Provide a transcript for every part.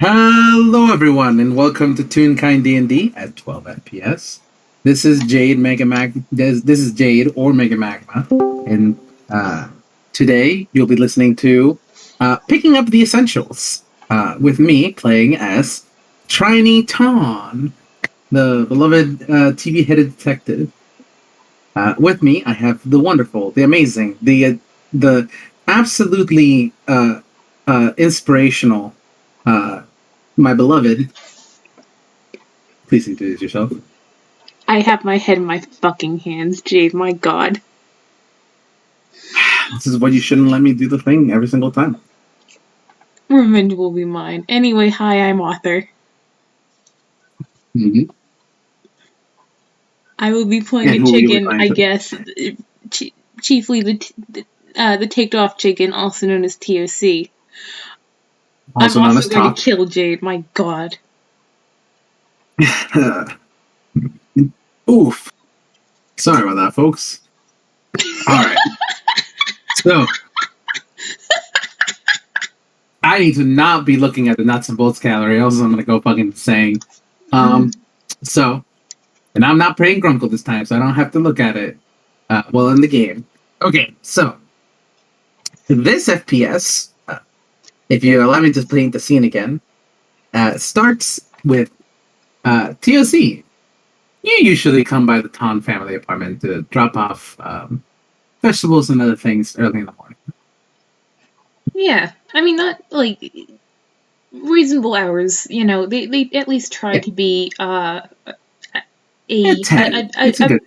Hello, everyone, and welcome to Toonkind D&D at 12 FPS. This is Jade Mega Mag. This is Jade or Mega Magma, and today you'll be listening to Picking Up the Essentials with me playing as Triny Ton, the beloved TV-headed detective. With me, I have the wonderful, the amazing, the absolutely inspirational. My beloved, please introduce yourself. I have my head in my fucking hands, Jade, my god. This is why you shouldn't let me do the thing every single time. Revenge will be mine. Anyway, hi, I'm Author. Mm-hmm. I will be playing a chicken, I guess. Chiefly the ticked off chicken, also known as TOC. Also I'm known also as going Top. to kill Jade, my god. Oof. Sorry about that, folks. Alright. So, I need to not be looking at the nuts and bolts gallery, else I'm gonna go fucking insane. So, and I'm not praying Grunkle this time, so I don't have to look at it while in the game. Okay, so, this FPS, if you allow me to paint the scene again, starts with TOC. You usually come by the Ton family apartment to drop off vegetables and other things early in the morning. Yeah, I mean, not, like, reasonable hours, you know, they at least try to be, a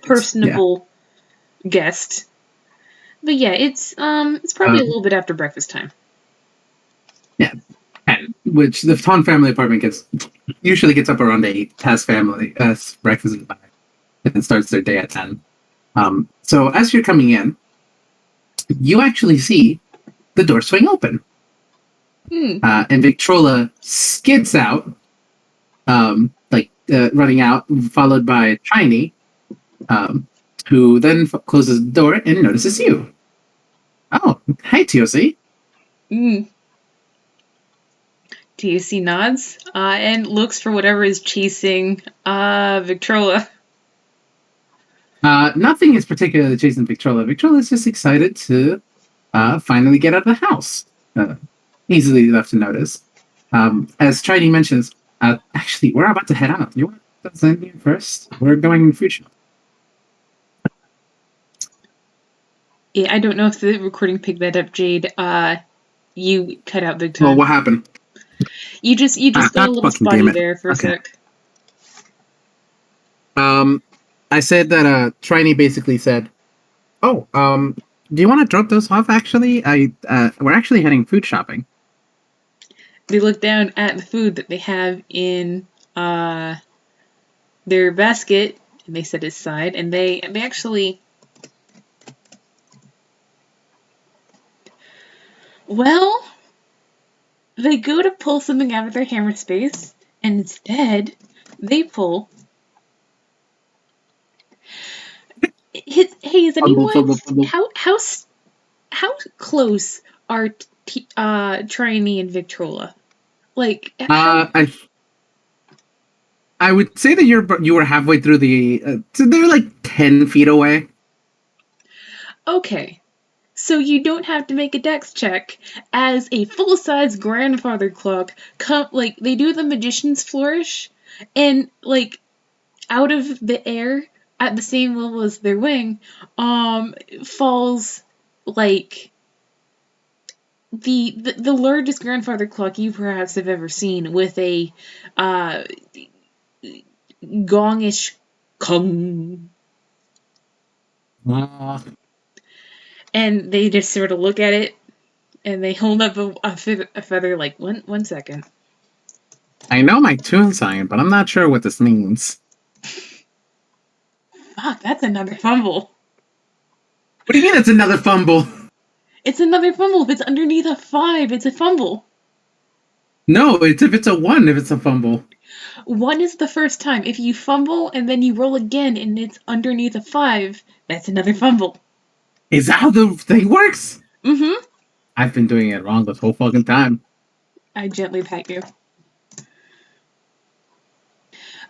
personable guest. But yeah, it's probably a little bit after breakfast time. Yeah, which the Ton family apartment usually gets up around 8, has breakfast at 9, and then starts their day at 10. So as you're coming in, you actually see the door swing open. And Victrola skids out, running out, followed by Triny, who then closes the door and notices you. Oh, hi, TOC. TOC nods and looks for whatever is chasing Victrola. Nothing is particularly chasing Victrola. Victrola is just excited to finally get out of the house. Easily left to notice. As Triny mentions, actually, we're about to head out. You want to send you first? We're going food shop. Yeah, I don't know if the recording picked that up, Jade. You cut out big time. Well, what happened? You just got a little spotty there for a sec. I said that Triny basically said, "Oh, do you want to drop those off? Actually, we're actually heading food shopping." They look down at the food that they have in their basket, and they set it aside, and they actually. Well, they go to pull something out of their hammer space, and instead, they pull. Hey, is anyone how close are Triny and Victrola? Like, I would say that you were halfway through the. So they're like 10 feet away. Okay. So you don't have to make a dex check as a full-size grandfather clock they do the magician's flourish and out of the air at the same level as their wing falls like the largest grandfather clock you perhaps have ever seen with a gongish kong. And they just sort of look at it, and they hold up a feather like, one second. I know my tune sign, but I'm not sure what this means. Fuck, that's another fumble. What do you mean it's another fumble? It's another fumble. If it's underneath a 5, it's a fumble. No, if it's a 1, if it's a fumble. 1 is the first time. If you fumble and then you roll again and it's underneath a 5, that's another fumble. Is that how the thing works? Mm-hmm. I've been doing it wrong this whole fucking time. I gently pat you.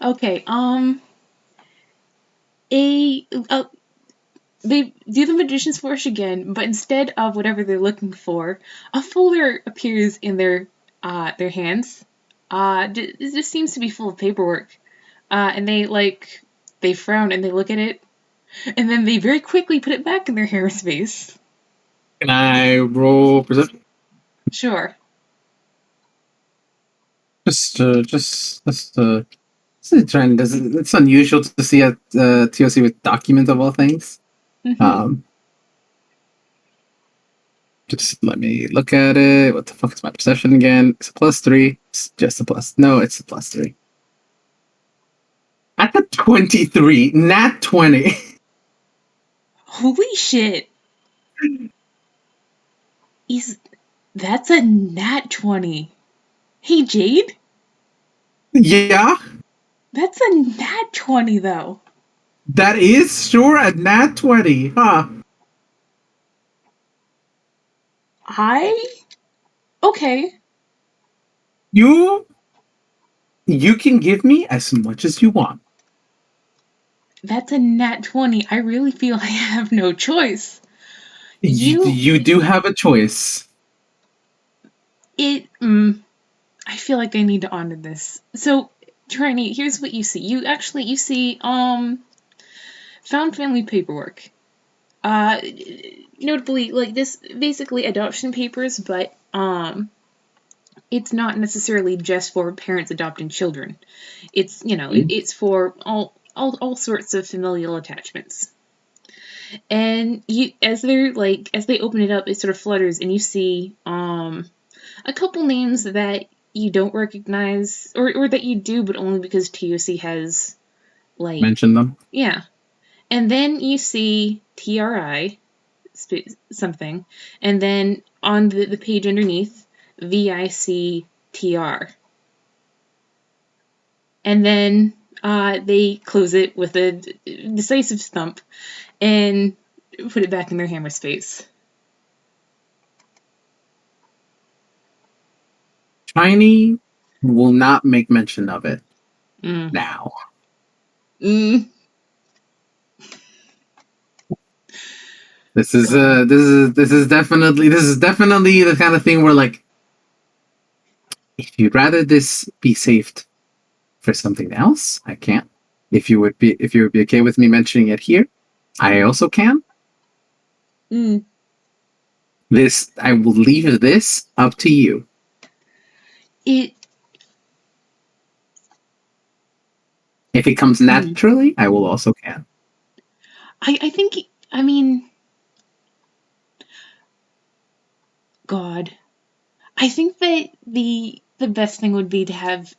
Okay. A They do the magician's flourish again, but instead of whatever they're looking for, a folder appears in their hands. It just seems to be full of paperwork. And they frown and they look at it, and then they very quickly put it back in their hair space. Can I roll perception? Sure. Trying. It's unusual to see a TOC with documents of all things. Mm-hmm. Just let me look at it. What the fuck is my perception again? It's a +3. It's just a plus. No, it's a +3. I got 23, not 20. Holy shit! Is That's a nat 20. Hey Jade, Yeah, that's a nat 20 though. that is sure a nat 20, huh? I Okay. You you can give me as much as you want. That's a nat 20. I really feel I have no choice. You, You do have a choice. it, I feel like I need to honor this. So, Triny, here's what you see. You see, found family paperwork. Uh, Notably, like this, basically adoption papers, but, it's not necessarily just for parents adopting children. It's, it's for all sorts of familial attachments. And as they open it up, it sort of flutters, and you see a couple names that you don't recognize, or that you do, but only because TOC has Mention them. yeah. And then you see TRI something, and then on the page underneath VICTR, and then they close it with a decisive thump and put it back in their hammer space. Triny will not make mention of it now. Mm. This is this is definitely the kind of thing where, like, if you'd rather this be saved for something else, I can. If you would be okay with me mentioning it here, I also can. This I will leave this up to you. It If it comes naturally, I will also can. I think, I mean, God, I think that the best thing would be to have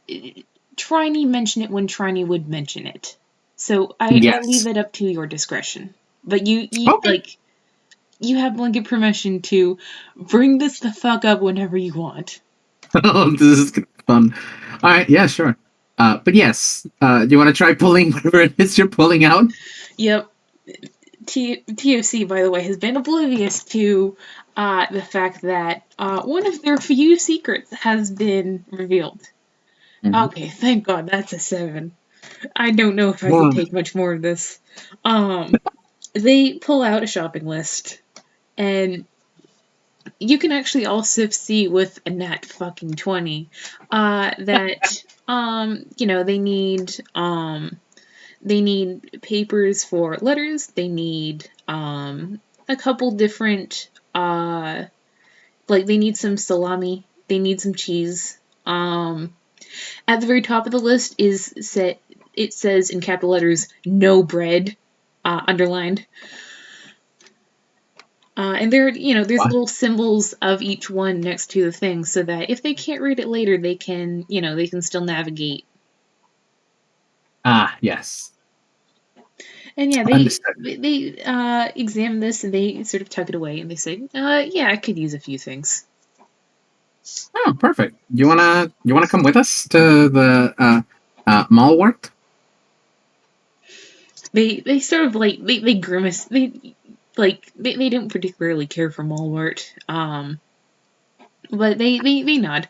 Triny mention it when Triny would mention it. So I leave Yes. it up to your discretion. But Okay. you have blanket permission to bring this the fuck up whenever you want. This is fun. All right. Yeah. Sure. But yes. Do you want to try pulling whatever it is you're pulling out? Yep. TOC, by the way, has been oblivious to the fact that one of their few secrets has been revealed. Mm-hmm. Okay, thank God that's a 7. I don't know if I could take much more of this. They pull out a shopping list, and you can actually also see with a nat fucking 20 that they need papers for letters. They need a couple different they need some salami. They need some cheese. At the very top of the list is set. It says in capital letters "no bread," underlined. And there's What? little symbols of each one next to the thing, so that if they can't read it later, they can still navigate. Ah, yes. And yeah, Understood. they examine this and they sort of tuck it away and they say, yeah, I could use a few things. Oh, perfect. You wanna come with us to the mall work? They sort of they grimace. They don't particularly care for Malwart. But they nod.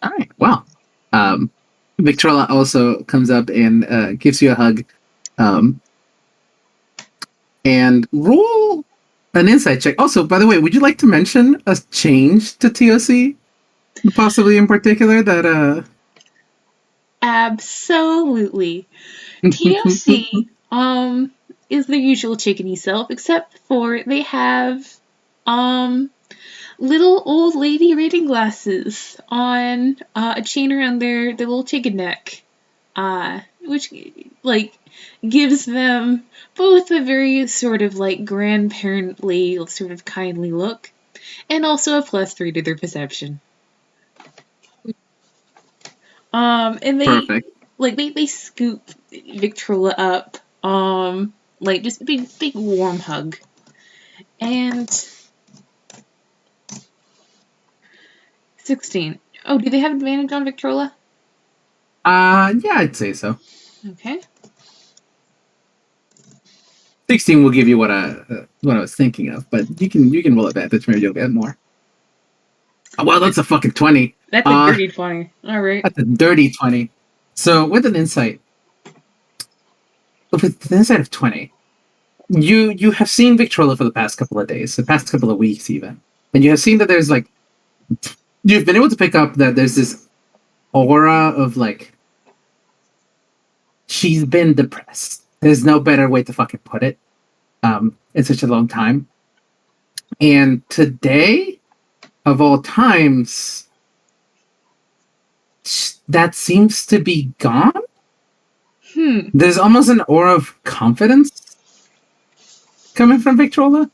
All right. Well, Victrola also comes up and gives you a hug. And roll an insight check. Also, by the way, would you like to mention a change to TOC? Possibly in particular that Absolutely. TOC is the usual chickeny self, except for they have little old lady reading glasses on a chain around their little chicken neck, which like gives them both a very sort of like grandparently, sort of kindly look, and also a +3 to their perception. And perfect. they scoop Victrola up, like just big warm hug, and 16. Oh, do they have advantage on Victrola? Yeah, I'd say so. Okay. 16 will give you what I was thinking of, but you can roll advantage. Maybe you'll get more. Oh, well, that's a fucking 20. That's a dirty 20. All right. That's a dirty 20. So with an insight of 20, you have seen Victrola for the past couple of days, the past couple of weeks even, and you have seen that there's like you've been able to pick up that there's this aura of like she's been depressed. There's no better way to fucking put it. In such a long time. And today, of all times, that seems to be gone. There's almost an aura of confidence coming from Victrola.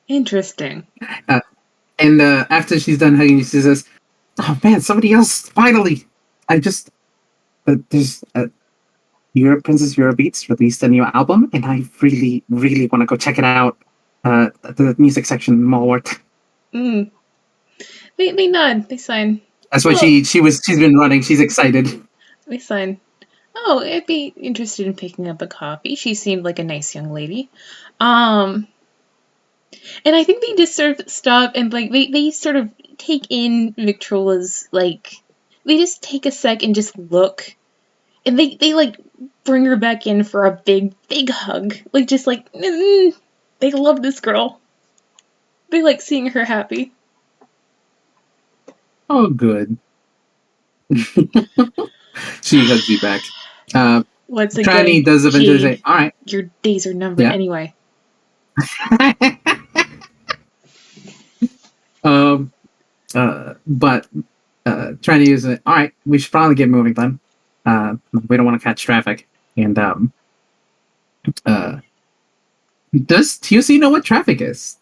Interesting. And after she's done hugging, she says, "Oh man, somebody else! Finally! I just there's Princess Eurobeats released a new album, and I really, really want to go check it out. The music section, Mallwart." They nod. They sign. That's why she's been running. She's excited. They sign. Oh, I'd be interested in picking up a copy. She seemed like a nice young lady. And I think they just sort of stop and like they sort of take in Victrola's like they just take a sec and just look. And they like bring her back in for a big hug. Like just like they love this girl. They like seeing her happy. Oh, good. She hugs you back. Once again, Triny does eventually Jade, say, "All right, your days are numbered anyway." But Triny is all right. We should probably get moving then. We don't want to catch traffic. And does TOC know what traffic is?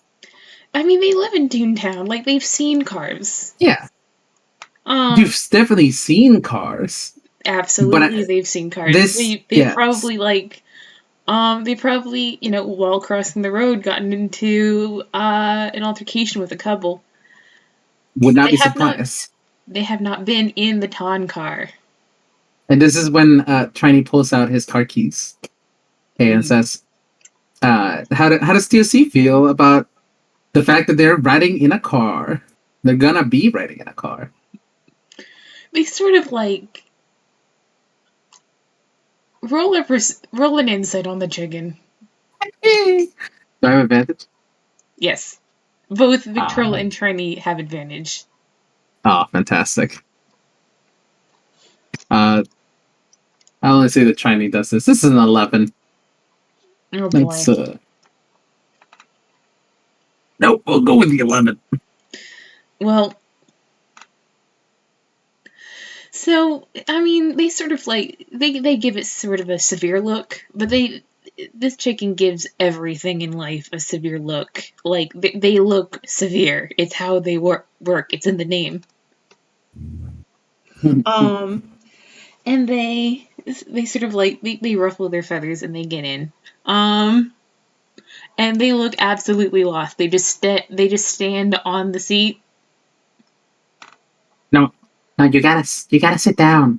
I mean, they live in Toontown. Like they've seen cars. Yeah. You've definitely seen cars. Absolutely, they've seen cars. They probably like, they probably while crossing the road gotten into an altercation with a couple. Would not be surprised. They have not been in the Ton car. And this is when Triny pulls out his car keys and says, how does TOC feel about the fact that they're riding in a car? They're gonna be riding in a car. They sort of like roll an insight on the chicken. Do I have advantage? Yes. Both Victrola and Triny have advantage. Oh, fantastic. I'll only say that Triny does this. This is an 11. Oh boy. Nope, we'll go with the 11. Well, so, I mean, they sort of like, they give it sort of a severe look, but this chicken gives everything in life a severe look. Like, they look severe. It's how they work. It's in the name. And they sort of like, they ruffle their feathers and they get in. And they look absolutely lost. They just stand on the seat. No, you gotta sit down.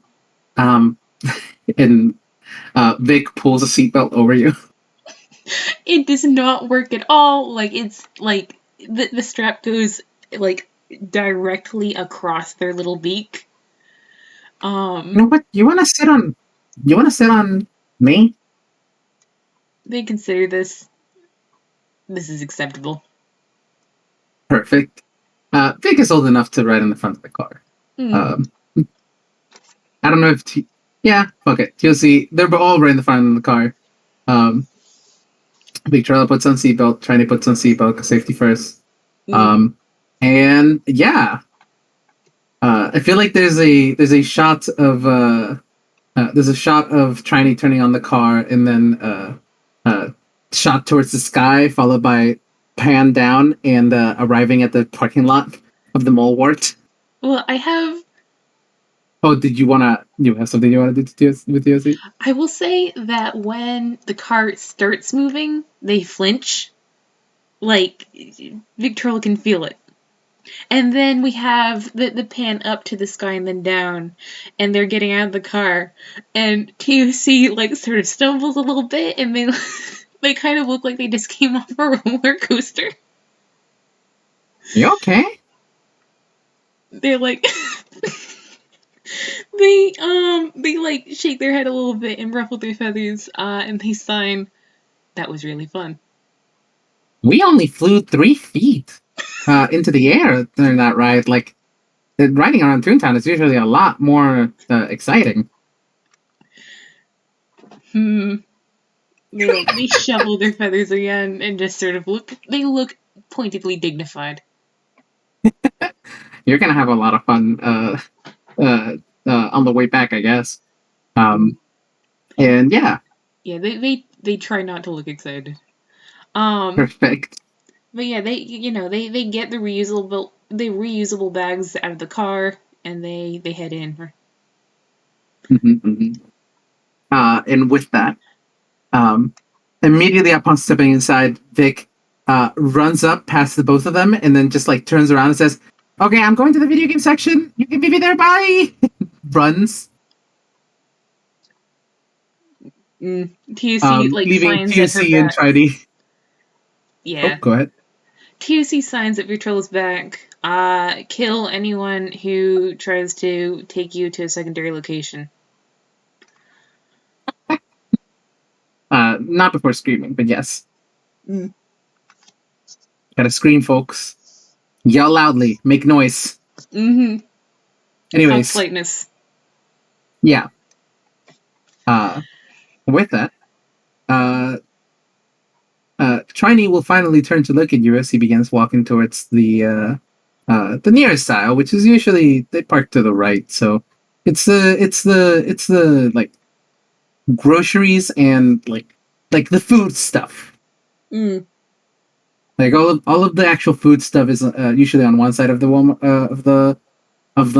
And Vic pulls a seatbelt over you. It does not work at all. Like it's like the strap goes like directly across their little beak. You know what? You want to sit on? You want to sit on me? They consider this is acceptable. Perfect. Vic is old enough to ride in the front of the car. Mm. I don't know if yeah, fuck it. TLC, they're all right in the front of the car. Victrola puts on seatbelt, Triny puts on seatbelt because safety first. And yeah, I feel like there's a shot of Triny turning on the car, and then shot towards the sky, followed by pan down and arriving at the parking lot of the mole wart. Well, I have. Oh, did you have something you want to do with TLC? I will say that when the car starts moving, they flinch. Like, Victrola can feel it. And then we have the pan up to the sky and then down, and they're getting out of the car, and TUC like sort of stumbles a little bit, and they they kind of look like they just came off a roller coaster. You okay? They're like they like shake their head a little bit and ruffle their feathers, and they sign, "That was really fun." We only flew 3 feet into the air during that ride. Like, riding around Toontown is usually a lot more exciting. They shovel their feathers again and just sort of look pointedly dignified. You're gonna have a lot of fun on the way back, I guess. And yeah. Yeah, they try not to look excited. Perfect. But yeah, they get the reusable bags out of the car and they head in. And with that, immediately upon stepping inside, Vic runs up past the both of them and then just like turns around and says, "Okay, I'm going to the video game section. You can meet me there. Bye." Runs. TUC leaving signs TUC at her and back. Triny. Yeah. Oh, go ahead. TUC signs at Victrola's back. Kill anyone who tries to take you to a secondary location. Not before screaming, but yes. Gotta scream, folks. Yell loudly. Make noise. Anyways. Politeness. Yeah. With that, Triny will finally turn to look at you as he begins walking towards the nearest aisle, which is usually they park to the right. So it's the like groceries and like the food stuff. Like all of the actual food stuff is usually on one side of the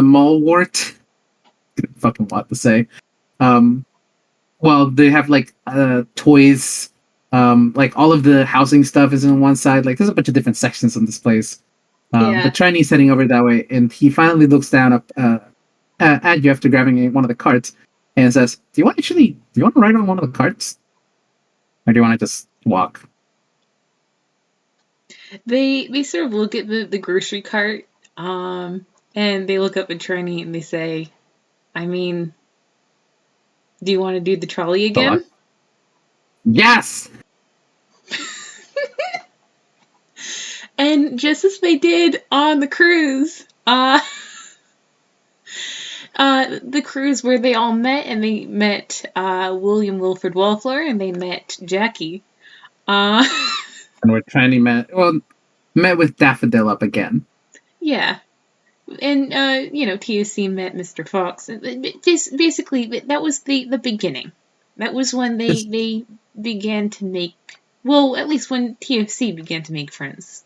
mall wart. Fucking what to say. Well, they have like toys. Like all of the housing stuff is on one side. Like there's a bunch of different sections in this place. But Triny's heading over that way, and he finally looks down up at you after grabbing one of the carts and says, do you want to ride on one of the carts? Or do you want to just walk? They sort of look at the grocery cart, and they look up at Triny and they say, I mean, do you want to do the trolley again? Yes! And just as they did on the cruise, the cruise where they all met, and they met William Wilfred Wallflower, and they met Jackie. And where Triny met with Daffodil up again. Yeah. And, TUC met Mr. Fox. Basically, that was the beginning. That was when they began to make, well, at least when TFC began to make friends.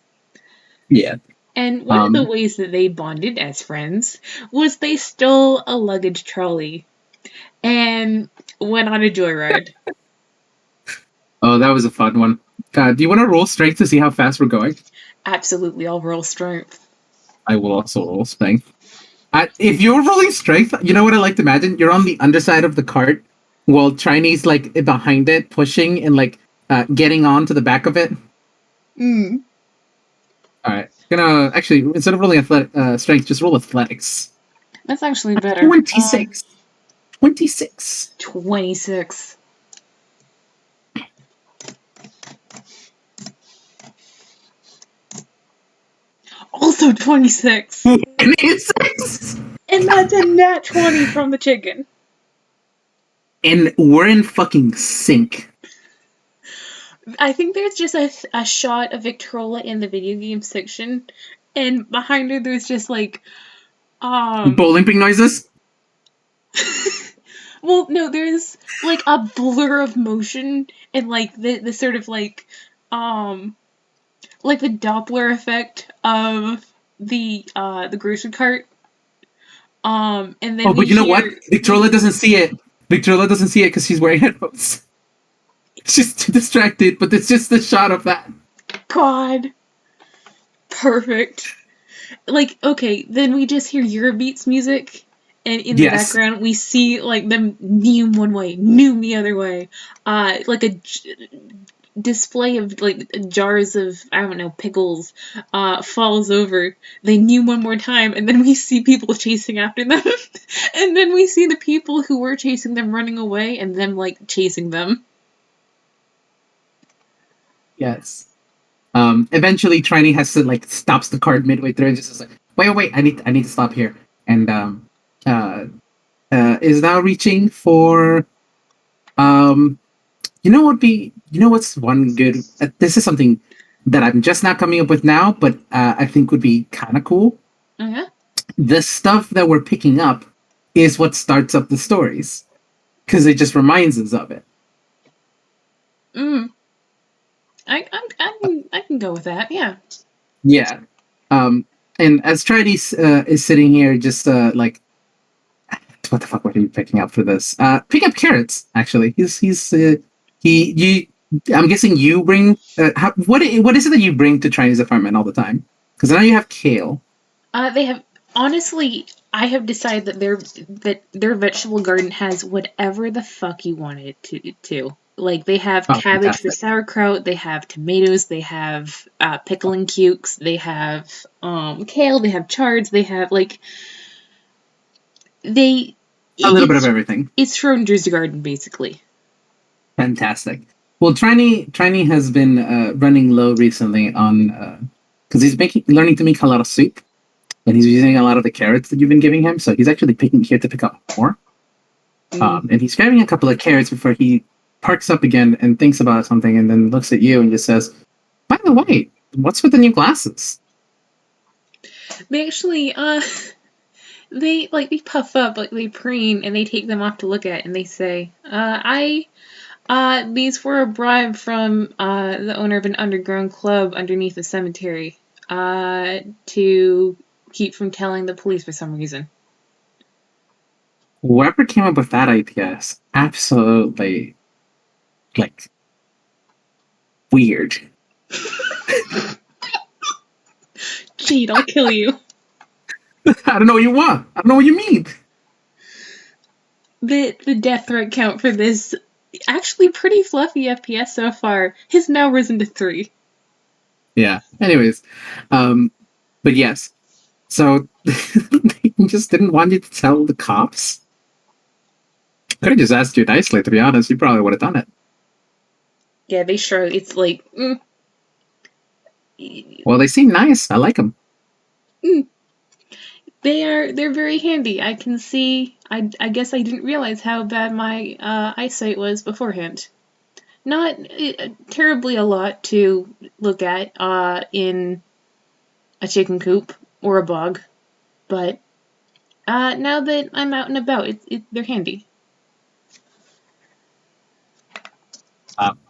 Yeah. And one of the ways that they bonded as friends was they stole a luggage trolley and went on a joyride. Oh, that was a fun one. Do you want to roll strength to see how fast we're going? Absolutely, I'll roll strength. I will also roll strength. If you're rolling strength, you know what I like to imagine? You're on the underside of the cart while Triny's like behind it, pushing and like getting on to the back of it. Mm. All right. Gonna actually, instead of rolling strength, just roll athletics. That's actually better. 26. 26. 26. Also 26. 26. And that's a nat 20 from the chicken. And we're in fucking sync. I think there's just a shot of Victrola in the video game section, and behind her there's just like, Bowling ping noises? well, no, there's like a blur of motion and like the sort of like the Doppler effect of the grocery cart. And then Oh, but you know what? Victrola doesn't see it. Victrola doesn't see it because she's wearing headphones. She's too distracted, but it's just the shot of that. God. Perfect. Like, okay, then we just hear Eurobeats music, and in the background we see like them noom one way, noom the other way. Like a display of like jars of, I don't know, pickles falls over. They noom one more time, and then we see people chasing after them. And then we see the people who were chasing them running away and them like chasing them. Yes. Eventually Triny has to like stops the card midway through and just is like, wait, I need to stop here. And is now reaching for you know what's one good this is something that I'm just not coming up with now, but I think would be kind of cool. Uh-huh. The stuff that we're picking up is what starts up the stories because it just reminds us of it. I can go with that. Yeah. Yeah. And as Triny is sitting here, just like, what the fuck? What are you picking up for this? Pick up carrots. Actually, I'm guessing you bring. What is it that you bring to Triny's apartment all the time? Because I know you have kale. They have, honestly, I have decided that their vegetable garden has whatever the fuck you want it to. Like, they have cabbage for sauerkraut, they have tomatoes, they have pickling cukes, they have kale, they have chards, they have like a little bit of everything. It's Schrodinger's garden, basically. Fantastic. Well, Triny has been running low recently on because he's learning to make a lot of soup, and he's using a lot of the carrots that you've been giving him. So he's actually picking here to pick up more. And he's grabbing a couple of carrots before he parks up again and thinks about something, and then looks at you and just says, "By the way, what's with the new glasses?" They actually they puff up, like they preen, and they take them off to look at, and they say, these were a bribe from the owner of an underground club underneath the cemetery to keep from telling the police for some reason. Whoever came up with that idea is absolutely, like, weird. Jade, I'll kill you. I don't know what you want. I don't know what you mean. The death threat count for this actually pretty fluffy FPS so far has now risen to 3. Yeah. Anyways, but yes. So they just didn't want you to tell the cops. Could have just asked you nicely. To be honest, you probably would have done it. Yeah, they sure. It's like. Well, they seem nice. I like them. They're very handy. I can see. I guess I didn't realize how bad my eyesight was beforehand. Not terribly a lot to look at in a chicken coop or a bog, but now that I'm out and about, they're handy.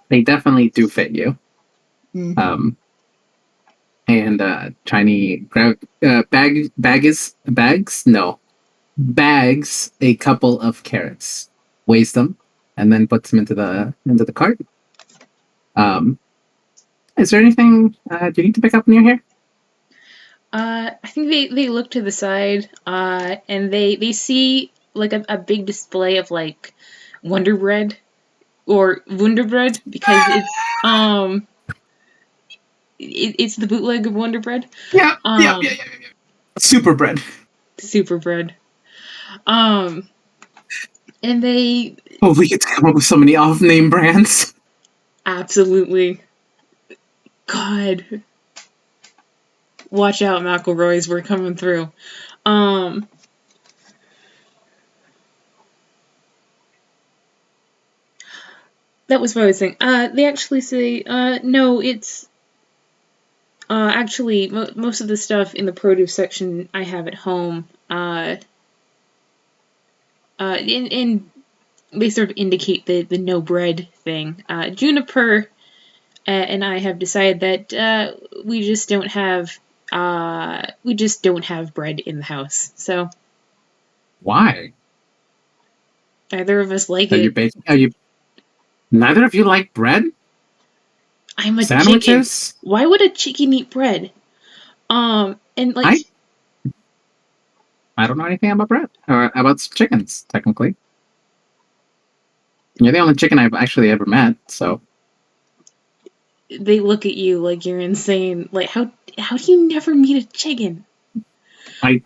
They definitely do fit you. Mm-hmm. And Tiny bags a couple of carrots, weighs them, and then puts them into the cart. Is there anything do you need to pick up near here? I think they look to the side, and they see like a big display of like Wonder Bread or Wunderbread, because it's the bootleg of Wonder Bread. Yeah. Super bread. Super bread. And they Oh, we get to come up with so many off-name brands. absolutely, God, watch out, McElroys, we're coming through. That was what I was saying. They actually say, no, it's actually most of the stuff in the produce section I have at home. And they sort of indicate the no bread thing. Juniper and I have decided that we just don't have bread in the house. So Why? neither of us like Are you it. baking? Are you? Neither of you like bread? I'm a chicken. Sandwiches? Why would a chicken eat bread? And like I I don't know anything about bread or about chickens. Technically, you're the only chicken I've actually ever met. So they look at you like you're insane. Like how do you never meet a chicken? I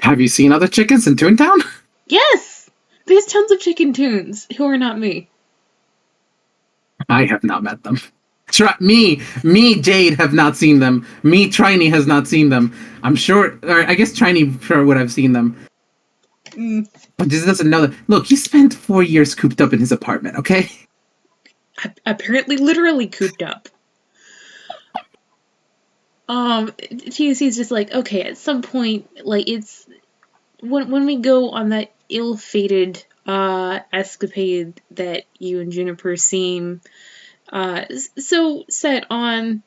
have you seen other chickens in Toontown? Yes, there's tons of chicken tunes who are not me. I have not met them. Me, Jade have not seen them. Me, Triny has not seen them. I'm sure, or I guess Triny sure would have seen them. Mm. But just doesn't know that. Look, he spent 4 years cooped up in his apartment. Okay. Apparently, literally cooped up. TUC's just like, okay, at some point, like it's when we go on that ill-fated escapade that you and Juniper seem so set on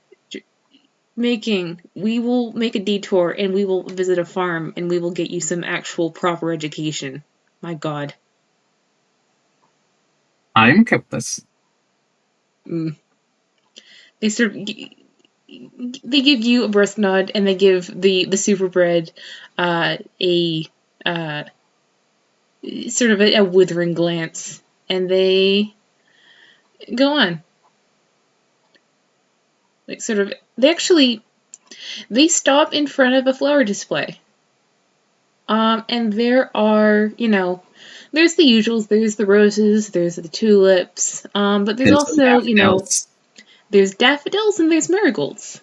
making, we will make a detour and we will visit a farm and we will get you some actual proper education. My God. I'm okay with this. Mm. They sort of they give you a breast nod and they give the super bread a uh, sort of a withering glance, and they go on. Like sort of, they stop in front of a flower display. And there are, there's the usuals. There's the roses. There's the tulips. But there's And some also, daffodils. there's daffodils and there's marigolds.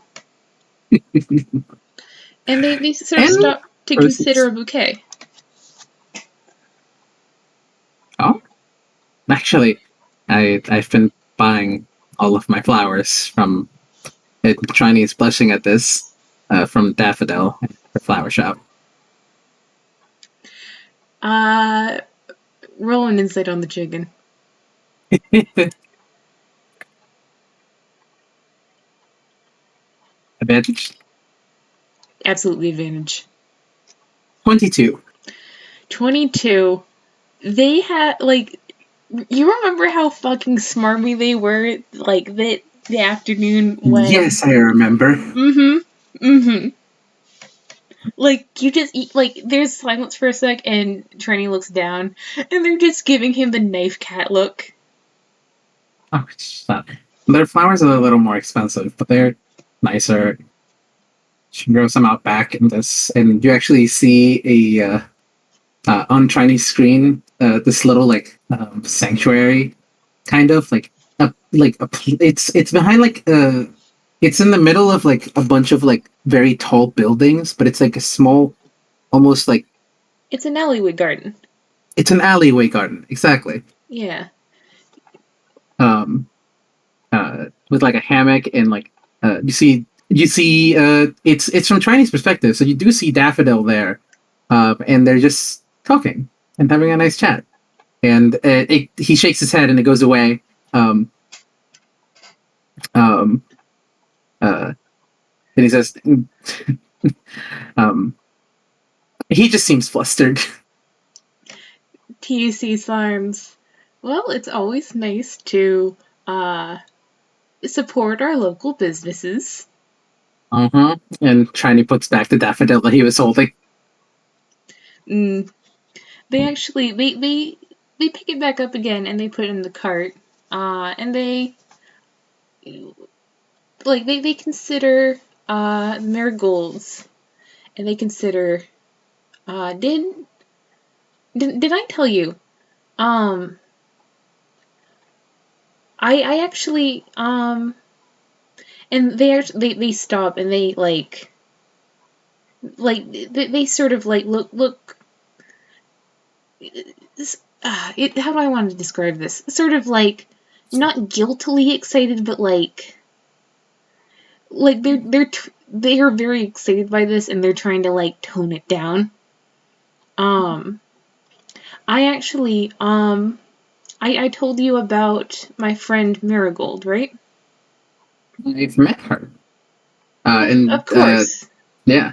And they sort of And stop to consider roses. a bouquet. Oh, actually, I've been buying all of my flowers from Chinese blushing at this from Daffodil, the flower shop. Uh, Roll an insight on the chicken. Advantage Absolutely advantage. 22. 22. They had, like, you remember how fucking smarmy they were, like, the afternoon when. Yes, I remember. Mm hmm. Mm hmm. Like, you just eat, like, there's silence for a sec, and Triny looks down, and they're just giving him the knife cat look. Oh, their flowers are a little more expensive, but they're nicer. She grows them out back in this, and you actually see on Chinese screen this little sanctuary, kind of it's behind it's in the middle of like a bunch of like very tall buildings, but it's like a small, almost like It's an alleyway garden. it's an alleyway garden, exactly. Yeah. Um, with like a hammock and like you see it's from Chinese perspective, so you do see Daffodil there, and they're just talking and having a nice chat, and he shakes his head and it goes away. Um, um, and he says, um, he just seems flustered. TUC Farms. Well, it's always nice to support our local businesses. Uh-huh. And Trini puts back the daffodil that he was holding. Mm. They actually they pick it back up again and they put it in the cart. And they like they consider marigolds, and they consider did I tell you I actually and they stop and they they sort of like look how do I want to describe this? Sort of like not guiltily excited, but they are very excited by this, and they're trying to like tone it down. I actually I told you about my friend Marigold, right? I've met her. And Of course. yeah.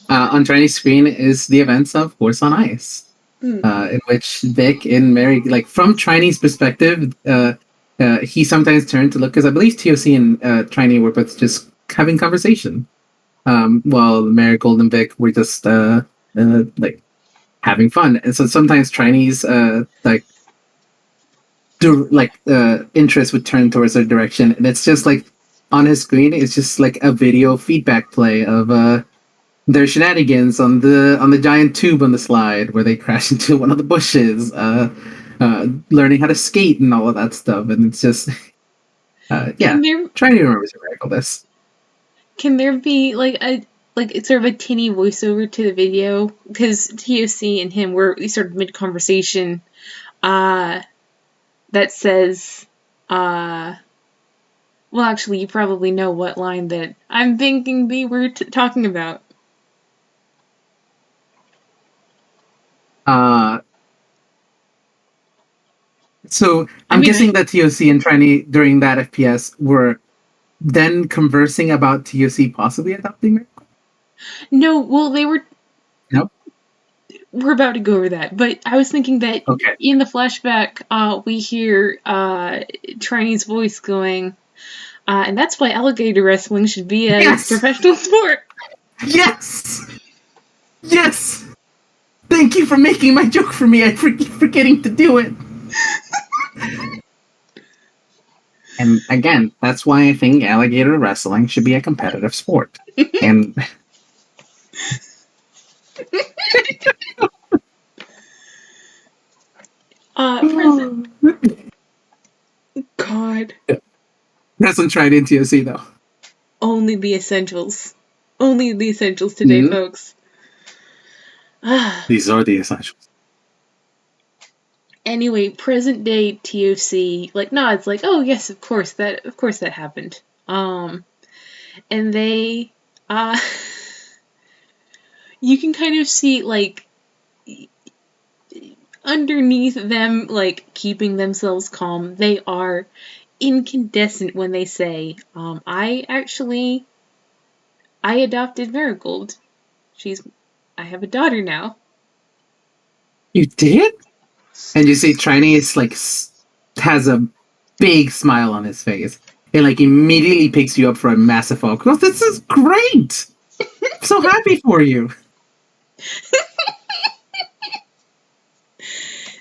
On Triny's screen is the events of Horse on Ice, in which Vic and Mary, like from Triny's perspective, he sometimes turned to look, because I believe TOC and Triny were both just having conversation, while Marigold and Vic were just like having fun. And so sometimes Triny's interest would turn towards their direction, and it's just like on his screen, it's just like a video feedback play of their shenanigans on the giant tube on the slide where they crash into one of the bushes, learning how to skate and all of that stuff, and it's just trying to remember to record this. Can there be like sort of a tinny voiceover to the video, because TOC and him were sort of mid conversation that says well, actually, you probably know what line that I'm thinking they were talking about. So I'm guessing that TOC and Triny during that FPS were then conversing about TOC possibly adopting her? No, well, they were... No? We're about to go over that, but I was thinking that in the flashback, we hear Triny's voice going, and that's why alligator wrestling should be a professional sport. Yes! Yes! Thank you for making my joke for me. I keep forgetting to do it. And again, that's why I think alligator wrestling should be a competitive sport. And God. Wrestling tried in TOC though. Only the essentials. Only the essentials today, folks. These are the essentials. Anyway, present day TOC nods like, oh yes, of course that happened. And they you can kind of see underneath them, keeping themselves calm, they are incandescent when they say, I adopted Marigold. I have a daughter now. You did? And you see Triny is has a big smile on his face. And immediately picks you up for a massive hug. Oh, this is great! I'm so happy for you.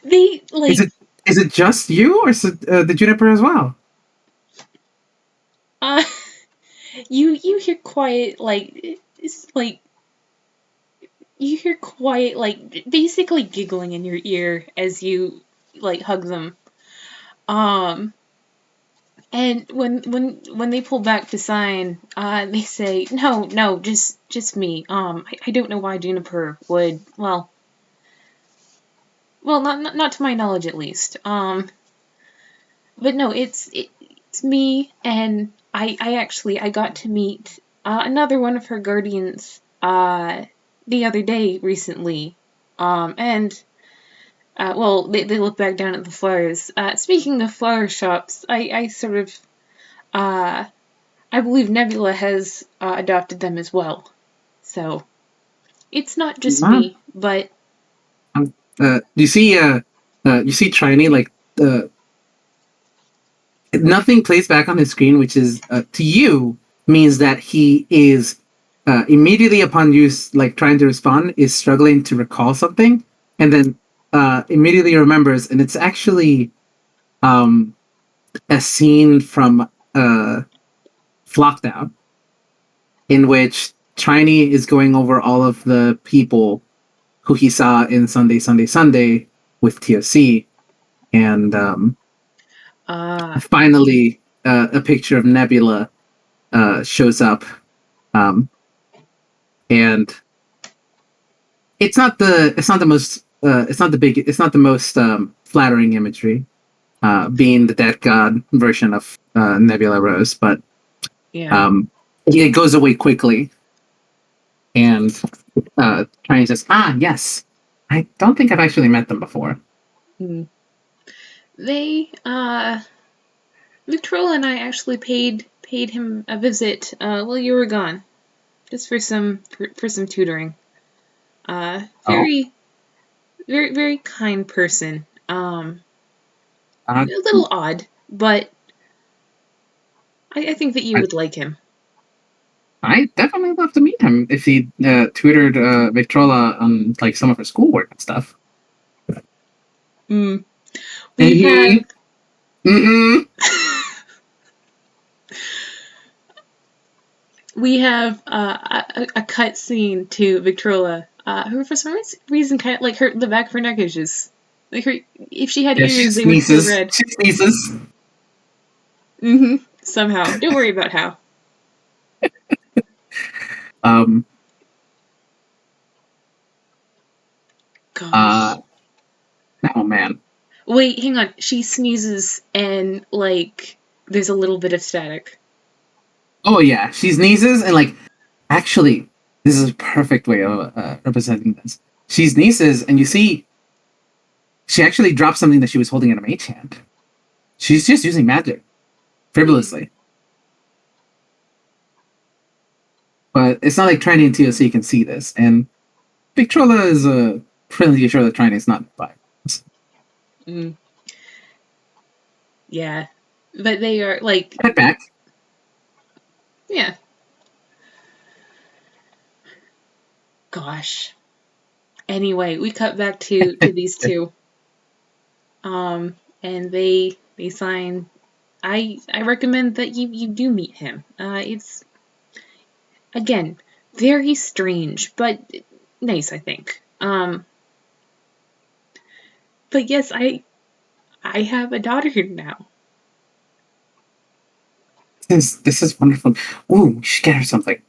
They Is it just you, or is it the Juniper as well? You hear quiet you hear quiet basically giggling in your ear as you hug them. And when they pull back to sign, they say, no, just me. I don't know why Juniper would, well, not to my knowledge at least. But no, it's me, and I got to meet another one of her guardians the other day recently. And well, they look back down at the flowers. Speaking of flower shops, I sort of I believe Nebula has adopted them as well. So it's not just me, but you see Triny nothing plays back on his screen, which is to you means that he is immediately upon you trying to respond is struggling to recall something, and then immediately remembers, and it's actually a scene from flocked out, in which Triny is going over all of the people who he saw in Sunday with TOC, and finally a picture of Nebula shows up, and it's not the most flattering imagery, being the dead god version of Nebula Rose, but it goes away quickly, and Triny says, yes, I don't think I've actually met them before. They Victrola and I actually paid him a visit while you were gone, just for some tutoring. Very very kind person. A little odd, but I think that you would like him. I definitely love to meet him if he tutored Victrola on like some of her schoolwork and stuff. We have. We have a cut scene to Victrola, who for some reason kind of like the back of her neck is just like her. If she had ears, they would feel red. She sneezes. Somehow, don't worry about how. Gosh. Oh man. Wait, hang on. She sneezes and like there's a little bit of static. Oh yeah, she sneezes and like actually this is a perfect way of representing this. She sneezes and you see she actually dropped something that she was holding in a mage hand. She's just using magic frivolously. But it's not like Triny and TOC can see this, and Victrola is pretty sure that Triny is not by. Yeah, but they are like. Head back. Yeah. Gosh. Anyway, we cut back to these two. And they sign. I recommend that you do meet him. It's again very strange, but nice, I think. But yes, I have a daughter now. This is wonderful. Ooh, we should get her something.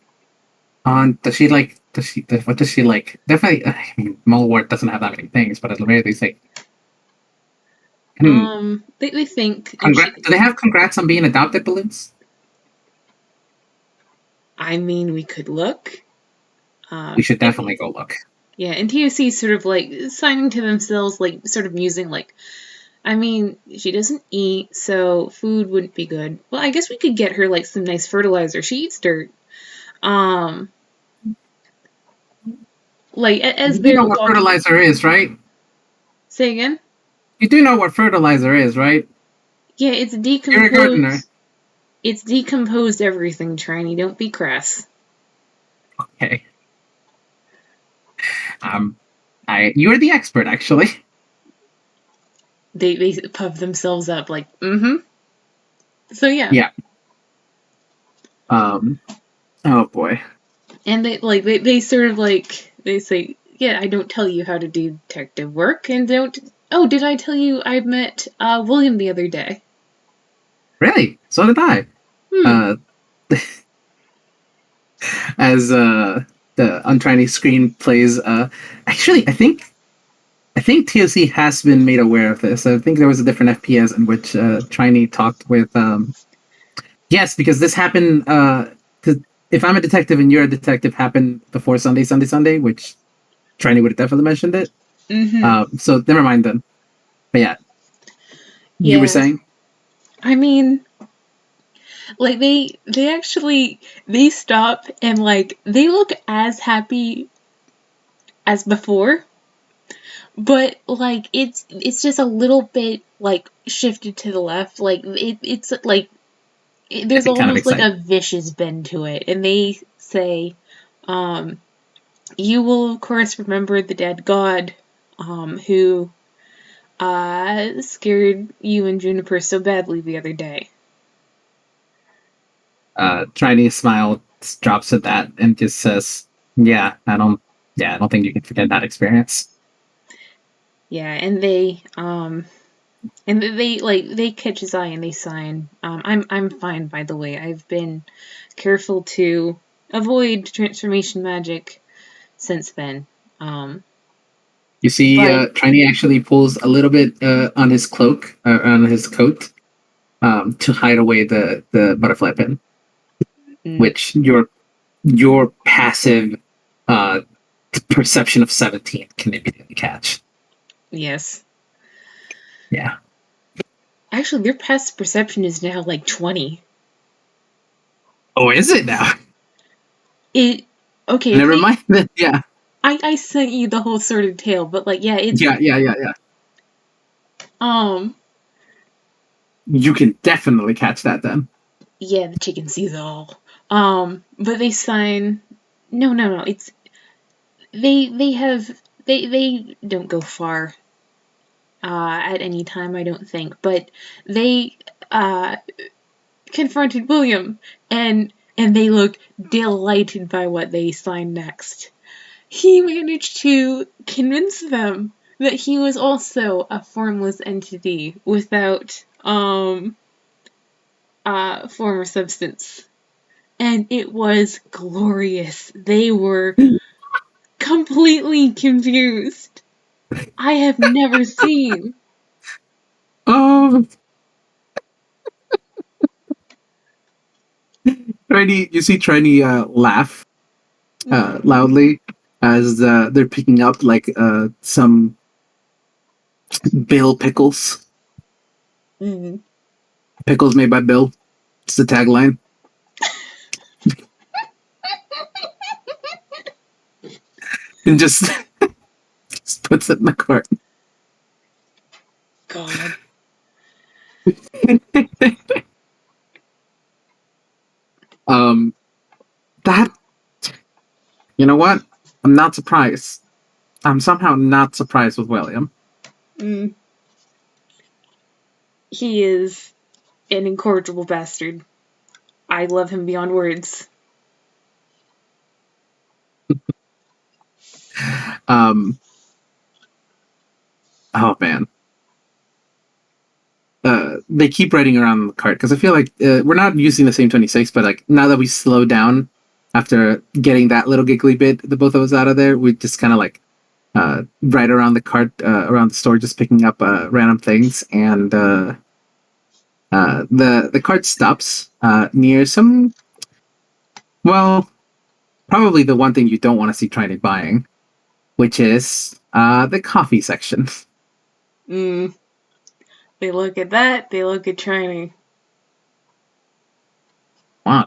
What does she like? Definitely, I mean, Malwart doesn't have that many things, but at the very least, like, they think. Do they have congrats on being adopted balloons? I mean, we could look. We should definitely go look. Yeah, and TOC sort of like signing to themselves, like sort of musing, like, I mean, she doesn't eat, so food wouldn't be good. Well, I guess we could get her like some nice fertilizer. She eats dirt. Like as you know what fertilizer is, right? Say again? You do know what fertilizer is, right? Yeah, it's decomposed. You're a gardener. It's decomposed everything, Triny. Don't be crass. Okay. You're the expert, actually. They puff themselves up like, So yeah. Yeah. Oh boy. And they sort of like they say, yeah, I don't tell you how to do detective work, and don't. Oh, did I tell you I met William the other day? Really? So did I. As the Untriny screen plays. Actually, I think TOC has been made aware of this. I think there was a different FPS in which Triny talked with. Yes, because this happened. If I'm a detective and you're a detective, happened before Sunday, which Triny would have definitely mentioned it. So never mind then. But yeah, you were saying. I mean, like they stop and like they look as happy as before, but like it's just a little bit like shifted to the left. Like it's like there's almost like a vicious bend to it, and they say, "You will of course remember the dead god, who scared you and Juniper so badly the other day." Triny smile drops at that and just says, I don't think you can forget that experience. Yeah, and they catch his eye and they sign. I'm fine, by the way. I've been careful to avoid transformation magic since then. You see, But Triny actually pulls a little bit on his cloak, on his coat, to hide away the butterfly pin, which your passive perception of 17 can immediately catch. yes. Yeah. Actually, your passive perception is now like 20. Oh, is it now? Okay, Never mind. Yeah. I sent you the whole sordid tale, but like it's Yeah. um You can definitely catch that then. yeah, the chicken sees all. But they sign. No. It's they have they don't go far at any time, I don't think. But they uh confronted William, and they look delighted by what they signed next. He managed to convince them that he was also a formless entity without form or substance. And it was glorious. They were completely confused. I have never seen. Oh, Triny, you see Triny laugh loudly as they're picking up like some Bill pickles. Mm. Pickles made by Bill. It's the tagline. And just puts it in the cart. God. That, you know what? I'm not surprised. I'm somehow not surprised with William. Mm. He is an incorrigible bastard. I love him beyond words. Um, oh man. They keep riding around the cart because I feel like we're not using the same 26, but like now that we slow down after getting that little giggly bit, the both of us out of there, we just kind of like ride around the cart, around the store, just picking up random things, and the cart stops near some, well, probably the one thing you don't want to see Trinity buying, which is the coffee section. Mm. They look at that, they look at Triny. Wow.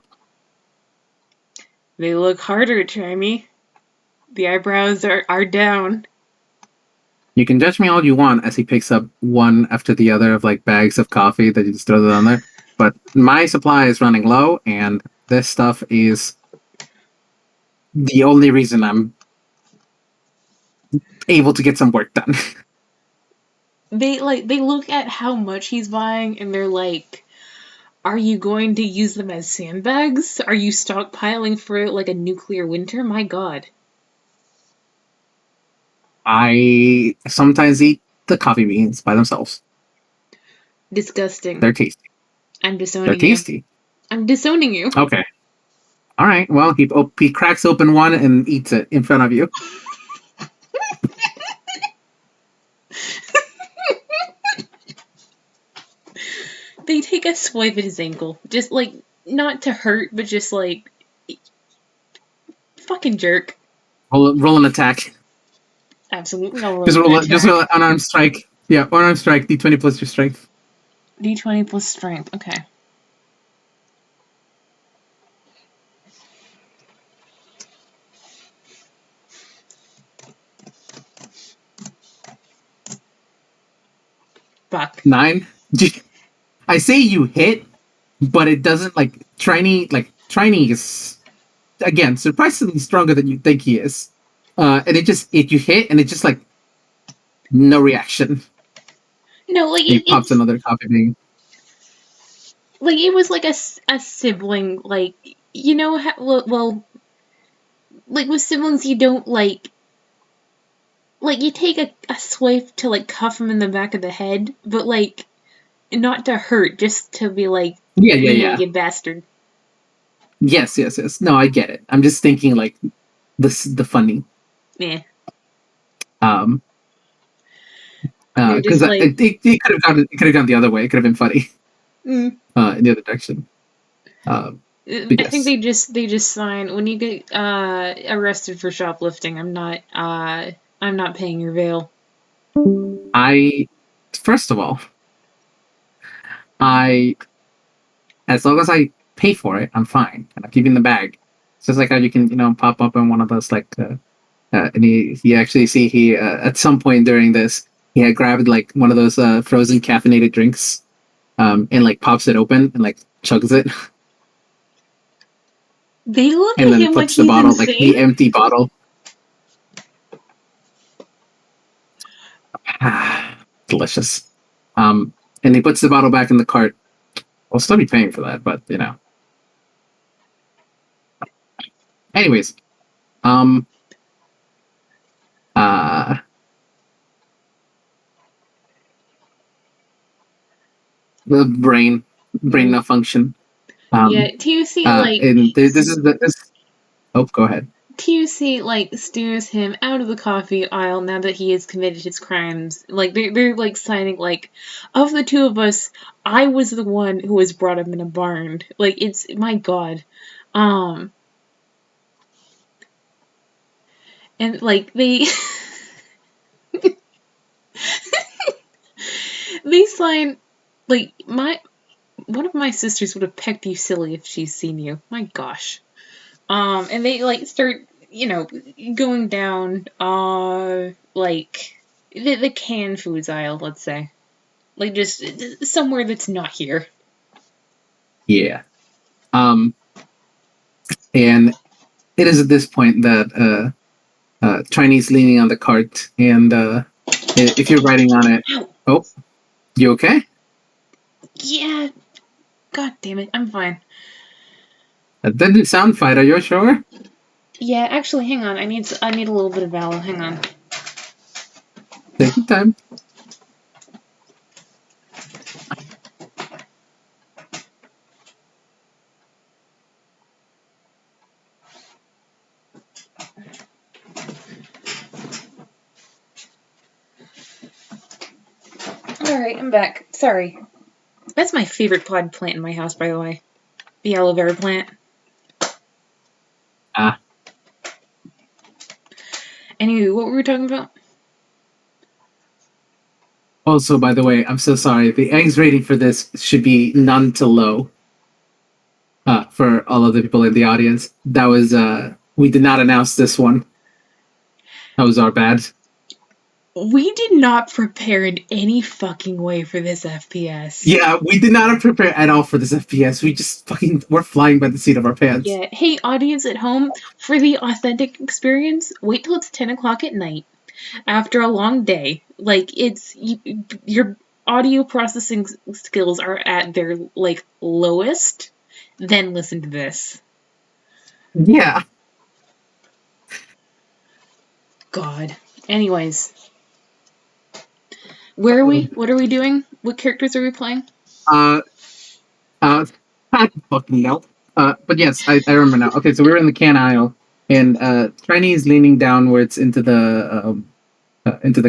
They look harder at Triny. The eyebrows are down. You can judge me all you want as he picks up one after the other of like bags of coffee that he just throws it on there. But my supply is running low, and this stuff is the only reason I'm able to get some work done. They look at how much he's buying and they're like, are you going to use them as sandbags? Are you stockpiling for like a nuclear winter? My god. I sometimes eat the coffee beans by themselves. Disgusting. They're tasty. I'm They're disowning you. tasty. I'm disowning you. Okay. All right. Well, he cracks open one and eats it in front of you. They take a swipe at his ankle. Just like, not to hurt, but just like, fucking jerk. Roll an attack. Absolutely, I'll roll Just an roll attack. just roll an unarmed strike. Yeah, unarmed strike. D20 plus your strength. D20 plus strength. Okay. Fuck. 9. I say you hit, but it doesn't like Triny is again surprisingly stronger than you think he is. And it you hit and it just like no reaction. No, like He pops it's another coffee bean. like it was like a sibling, like you know how, well, like with siblings you don't like you take a swipe to like cuff him in the back of the head, but like not to hurt, just to be like, Yeah, yeah, yeah. you bastard. Yes, yes, yes. No, I get it. I'm just thinking like the funny. Yeah. Um, You're because just like, it could have gone the other way. It could have been funny. mm. In the other direction. But I think yes, they just sign when you get arrested for shoplifting. I'm not paying your bail. I first of all, I as long as I pay for it, I'm fine, and I'm keeping the bag. It's just like how you can pop up in one of those like and he actually see he at some point during this he had grabbed like one of those frozen caffeinated drinks and like pops it open and like chugs it They look and at then him like puts the he's bottle like insane. the empty bottle. Delicious. And he puts the bottle back in the cart. I'll still be paying for that, but anyways, um uh the brain Mm. malfunction. Yeah, TUC And this is this. Oh, go ahead. TUC like steers him out of the coffee aisle now that he has committed his crimes. Like they're like signing like, of the two of us, I was the one who was brought up in a barn. Like it's my god. Um and like they they sign like my one of my sisters would have pecked you silly if she's seen you. My gosh. And they like start, going down like the canned foods aisle, let's say. Like just somewhere that's not here. Yeah. Um, and it is at this point that Chinese leaning on the cart, and if you're riding on it, Ow. oh, you okay? Yeah. God damn it. I'm fine. That didn't sound fine. Are you sure? Yeah, actually, hang on. I need a little bit of valor. Hang on. Take your time. All right, I'm back. Sorry. That's my favorite pod plant in my house, by the way. The aloe vera plant. Ah. Anyway, what were we talking about? Also, by the way, I'm so sorry. The eggs rating for this should be none to low. For all of the people in the audience, that was we did not announce this one. That was our bad. We did not prepare in any fucking way for this FPS. Yeah, we did not prepare at all for this FPS. We just we're flying by the seat of our pants. Yeah. Hey, audience at home, for the authentic experience, wait till it's 10 o'clock at night after a long day. Like, your audio processing skills are at their, like, lowest. Then listen to this. Yeah. God. Anyways. Where are we? What are we doing? What characters are we playing? Uh, I fucking know. But yes, I remember now. Okay, so we were in the can aisle, and Triny is leaning downwards into the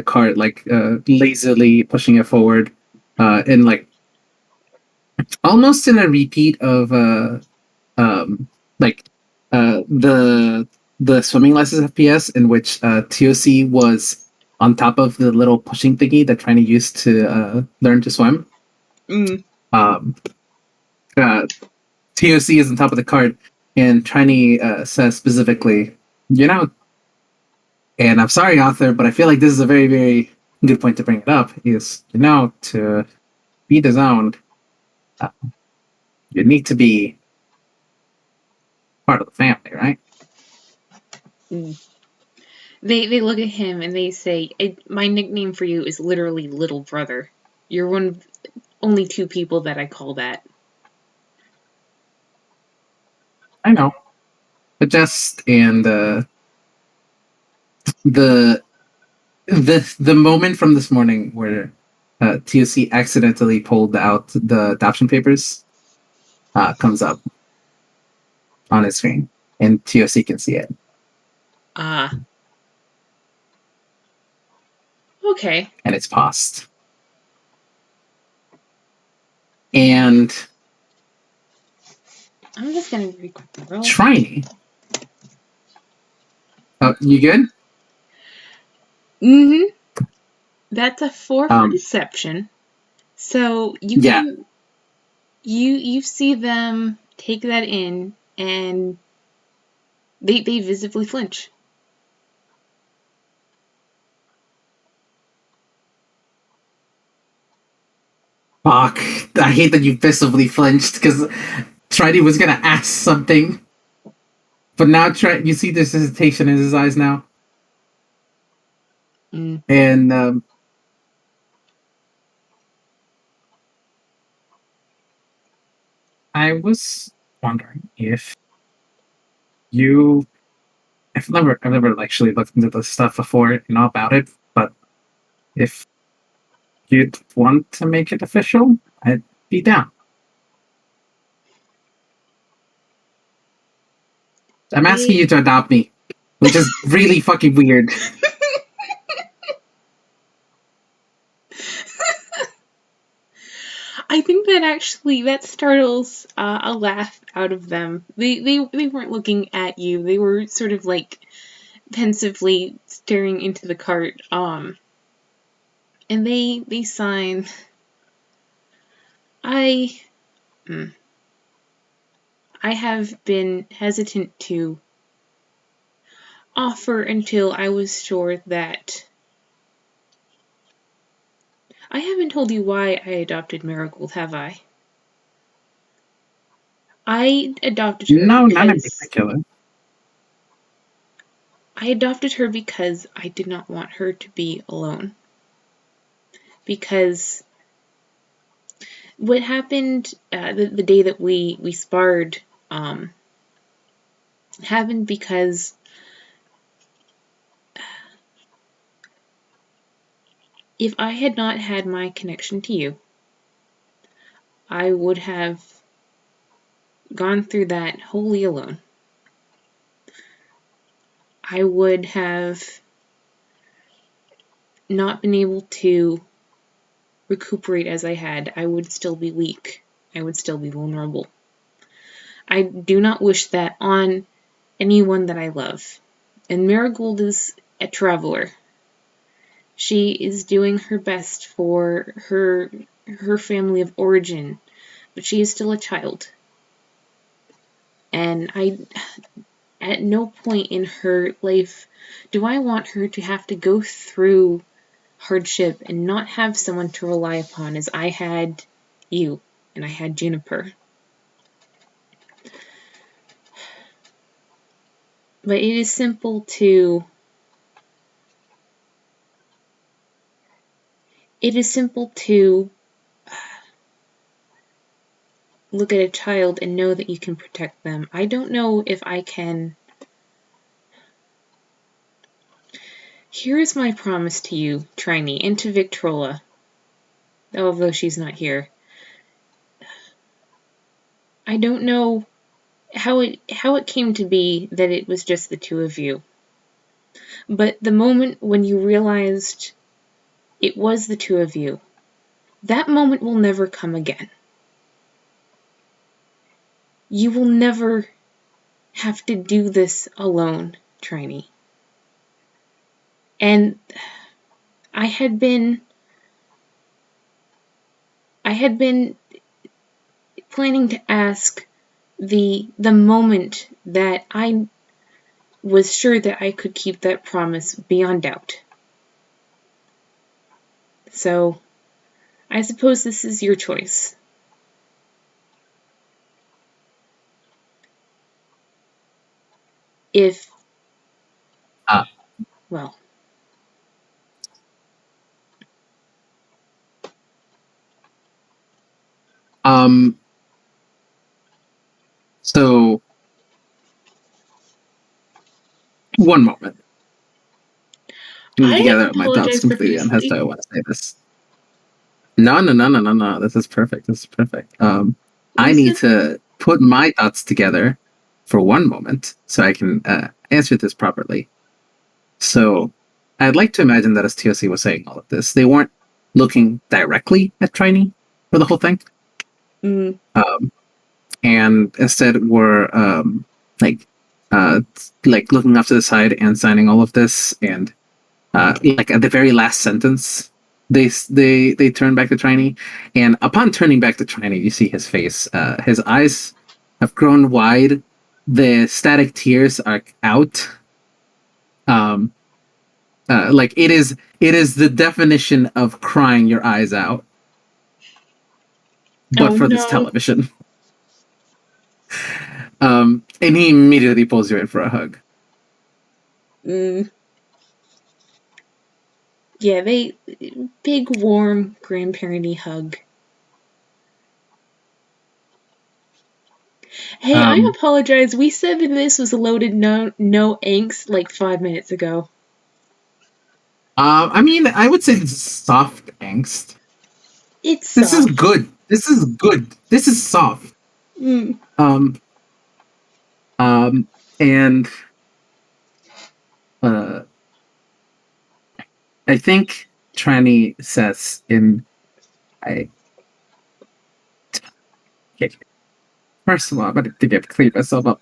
cart, like lazily pushing it forward, and like almost in a repeat of um, like the swimming lessons FPS, in which TOC was on top of the little pushing thingy that Triny used to learn to swim. Mm. Um, TOC is on top of the cart, and Triny says specifically, and I'm sorry, author, but I feel like this is a very, very good point to bring it up. Is to be disowned, uh, you need to be part of the family, right? Mm. They look at him and they say, "My nickname for you is literally Little Brother. You're one of only two people that I call that." I know. Adjust and the the moment from this morning where TOC accidentally pulled out the adoption papers comes up on his screen, and TOC can see it. Ah. Okay. And it's paused. And I'm just gonna very quickly roll. Triny. Oh, you good? Mm-hmm. That's a 4 for deception. So you can you see them take that in, and they visibly flinch. Fuck. I hate that you visibly flinched because Triny was gonna ask something. But now you see this hesitation in his eyes now. Mm. And I was wondering if I've never actually looked into this stuff before, about it, but if you'd want to make it official, I'd be down. I'm asking you to adopt me, which is really fucking weird. I think that startles a laugh out of them. They weren't looking at you. They were sort of like pensively staring into the cart. And they sign. I have been hesitant to offer until I was sure that. I haven't told you why I adopted Marigold, have I? I adopted her No, because not in particular. I adopted her because I did not want her to be alone. Because what happened the day that we sparred happened because if I had not had my connection to you, I would have gone through that wholly alone. I would have not been able to recuperate as I had. I would still be weak. I would still be vulnerable. I do not wish that on anyone that I love. And Marigold is a traveler. She is doing her best for her family of origin, but she is still a child. And at no point in her life do I want her to have to go through hardship and not have someone to rely upon, as I had you and I had Juniper. But it is simple to look at a child and know that you can protect them. I don't know if I can. Here is my promise to you, Triny, and to Victrola, although she's not here. I don't know how it came to be that it was just the two of you. But the moment when you realized it was the two of you, that moment will never come again. You will never have to do this alone, Triny. And I had been planning to ask the moment that I was sure that I could keep that promise beyond doubt. So, I suppose this is your choice. If, well, So One moment. Let me I gather up my thoughts apologize completely on how profusely. I want to say this. No. This is perfect. This is perfect. I need Listen. to put my thoughts together for one moment so I can answer this properly. So I'd like to imagine that as TOC was saying all of this, they weren't looking directly at Triny for the whole thing. Mm. And instead were like like looking off to the side and signing all of this, and like at the very last sentence they turn back to Triny, and upon turning back to Triny you see his face. His eyes have grown wide, the static tears are out. um like it is the definition of crying your eyes out, but Oh for this no. television. And he immediately pulls you in for a hug. Mm. Yeah, they big warm grandparenty hug. Hey, I um apologize. We said that this was loaded no angst like 5 minutes ago. I mean, I would say this is soft angst. It's This is soft. good. This is good. This is soft. Mm. Um, and uh, I think Triny says in I. Okay, first of all, I'm going to get clean myself up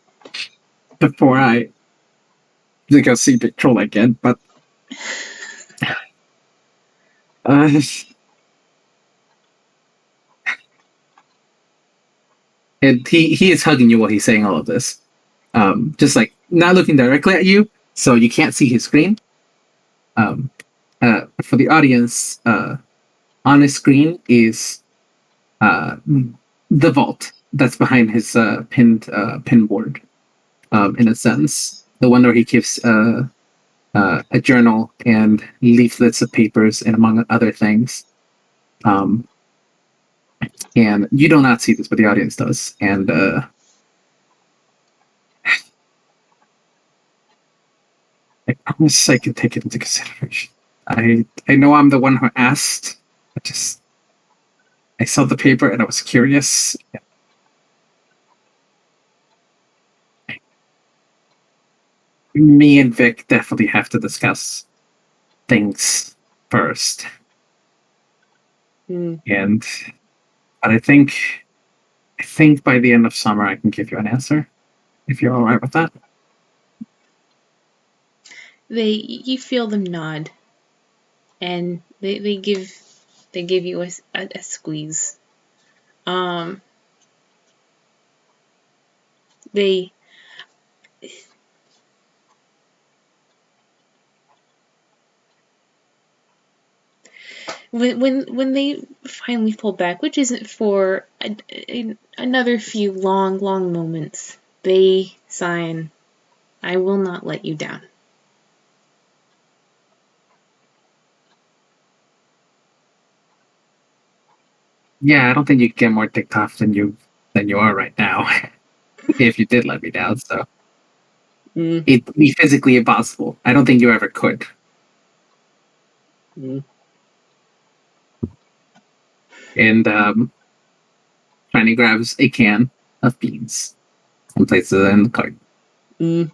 before I go see Victrola again. But uh, and he is hugging you while he's saying all of this. Just like not looking directly at you, so you can't see his screen. Um, for the audience, on his screen is uh, the vault that's behind his pin board. In a sense, the one where he keeps a journal and leaflets of papers, and among other things. Um, and you do not see this, but the audience does. And I promise I can take it into consideration. I know I'm the one who asked. I saw the paper and I was curious. Me and Vic definitely have to discuss things first. Mm. And but I think by the end of summer I can give you an answer, if you're all right with that. You feel them nod, and they give you a squeeze. Um, they when they finally pull back, which isn't for another few long moments, they sign, "I will not let you down." Yeah, I don't think you can get more ticked off than you are right now. If you did let me down, so Mm. it'd be physically impossible. I don't think you ever could. Mm. And Tiny grabs a can of beans and places it in the cart. Mm.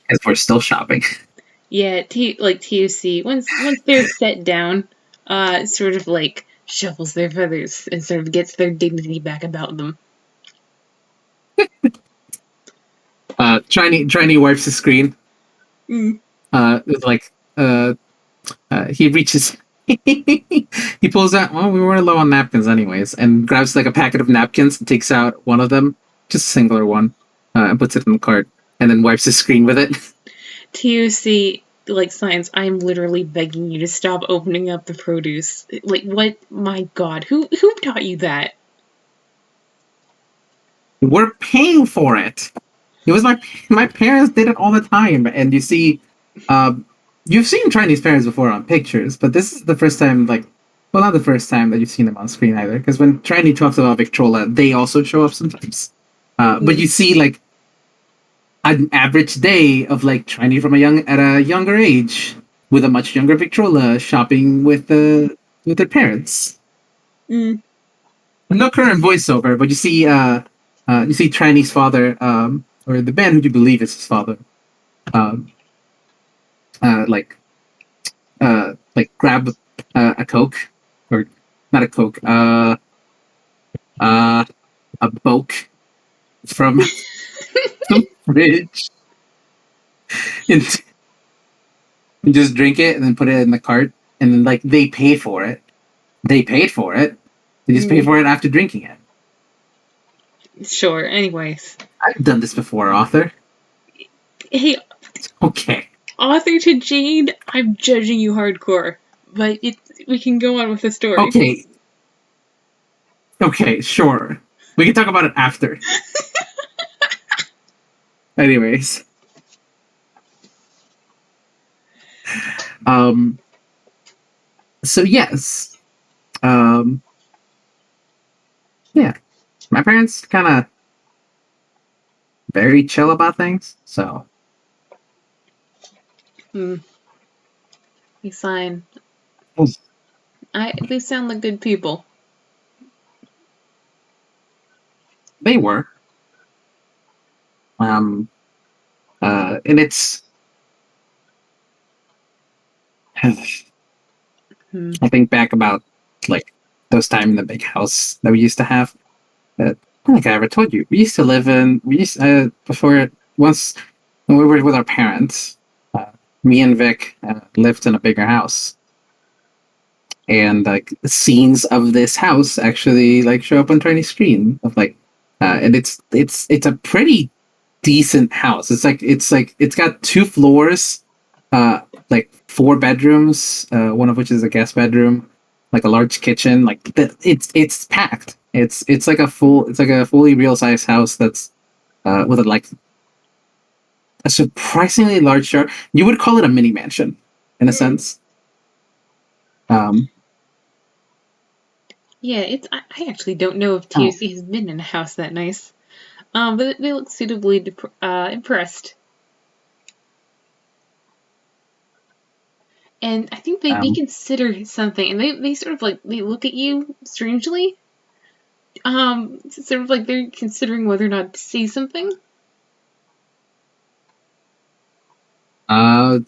As we're still shopping. Yeah, like TUC, once they're set down, sort of like shuffles their feathers and sort of gets their dignity back about them. Tiny wipes the screen. Mm. Like he reaches. He pulls out. Well, we were low on napkins, anyways, and grabs like a packet of napkins and takes out one of them, just a singular one, and puts it in the cart, and then wipes the screen with it. TUC like signs, "I'm literally begging you to stop opening up the produce." Like what? My God, who taught you that? We're paying for it. It was my parents did it all the time, and you see, you've seen Chinese parents before on pictures, but this is the first time, like, well, not the first time that you've seen them on screen either. Because when Triny talks about Victrola, they also show up sometimes. But Mm. you see, like, an average day of like Triny from at a younger age with a much younger Victrola shopping with their parents. Mm. No current voiceover, but you see Triny's father, or the man who you believe is his father, um, uh, like grab a Coke, or not a Coke, uh, a Boke from the fridge and, and just drink it and then put it in the cart, and then like they pay for it. They paid for it. They just pay Mm. for it after drinking it. Sure. Anyways, I've done this before, author. hey, Okay. author to Jade, I'm judging you hardcore, but we can go on with the story. Okay. Okay, sure. We can talk about it after. Anyways. Um so yes. Um yeah. My parents kinda very chill about things, so Hmm. He's fine. They sound like good people. they were. And it's Hmm. I think back about like those time in the big house that we used to have. I don't think I ever told you. We used before once when we were with our parents. Uh, Me and Vic lived in a bigger house, and like scenes of this house actually like show up on Tiny screen of like, and it's a pretty decent house. It's got 2 floors, uh, like 4 bedrooms, one of which is a guest bedroom, like a large kitchen. Like it's packed. It's like a fully real size house that's with a surprisingly large yard. You would call it a mini mansion in a Hmm. sense. Um, Yeah, I actually don't know if oh, TOC has been in a house that nice. But they look suitably impressed. And I think they um, consider something, and they sort of like they look at you strangely. Sort of like they're considering whether or not to say something. uh,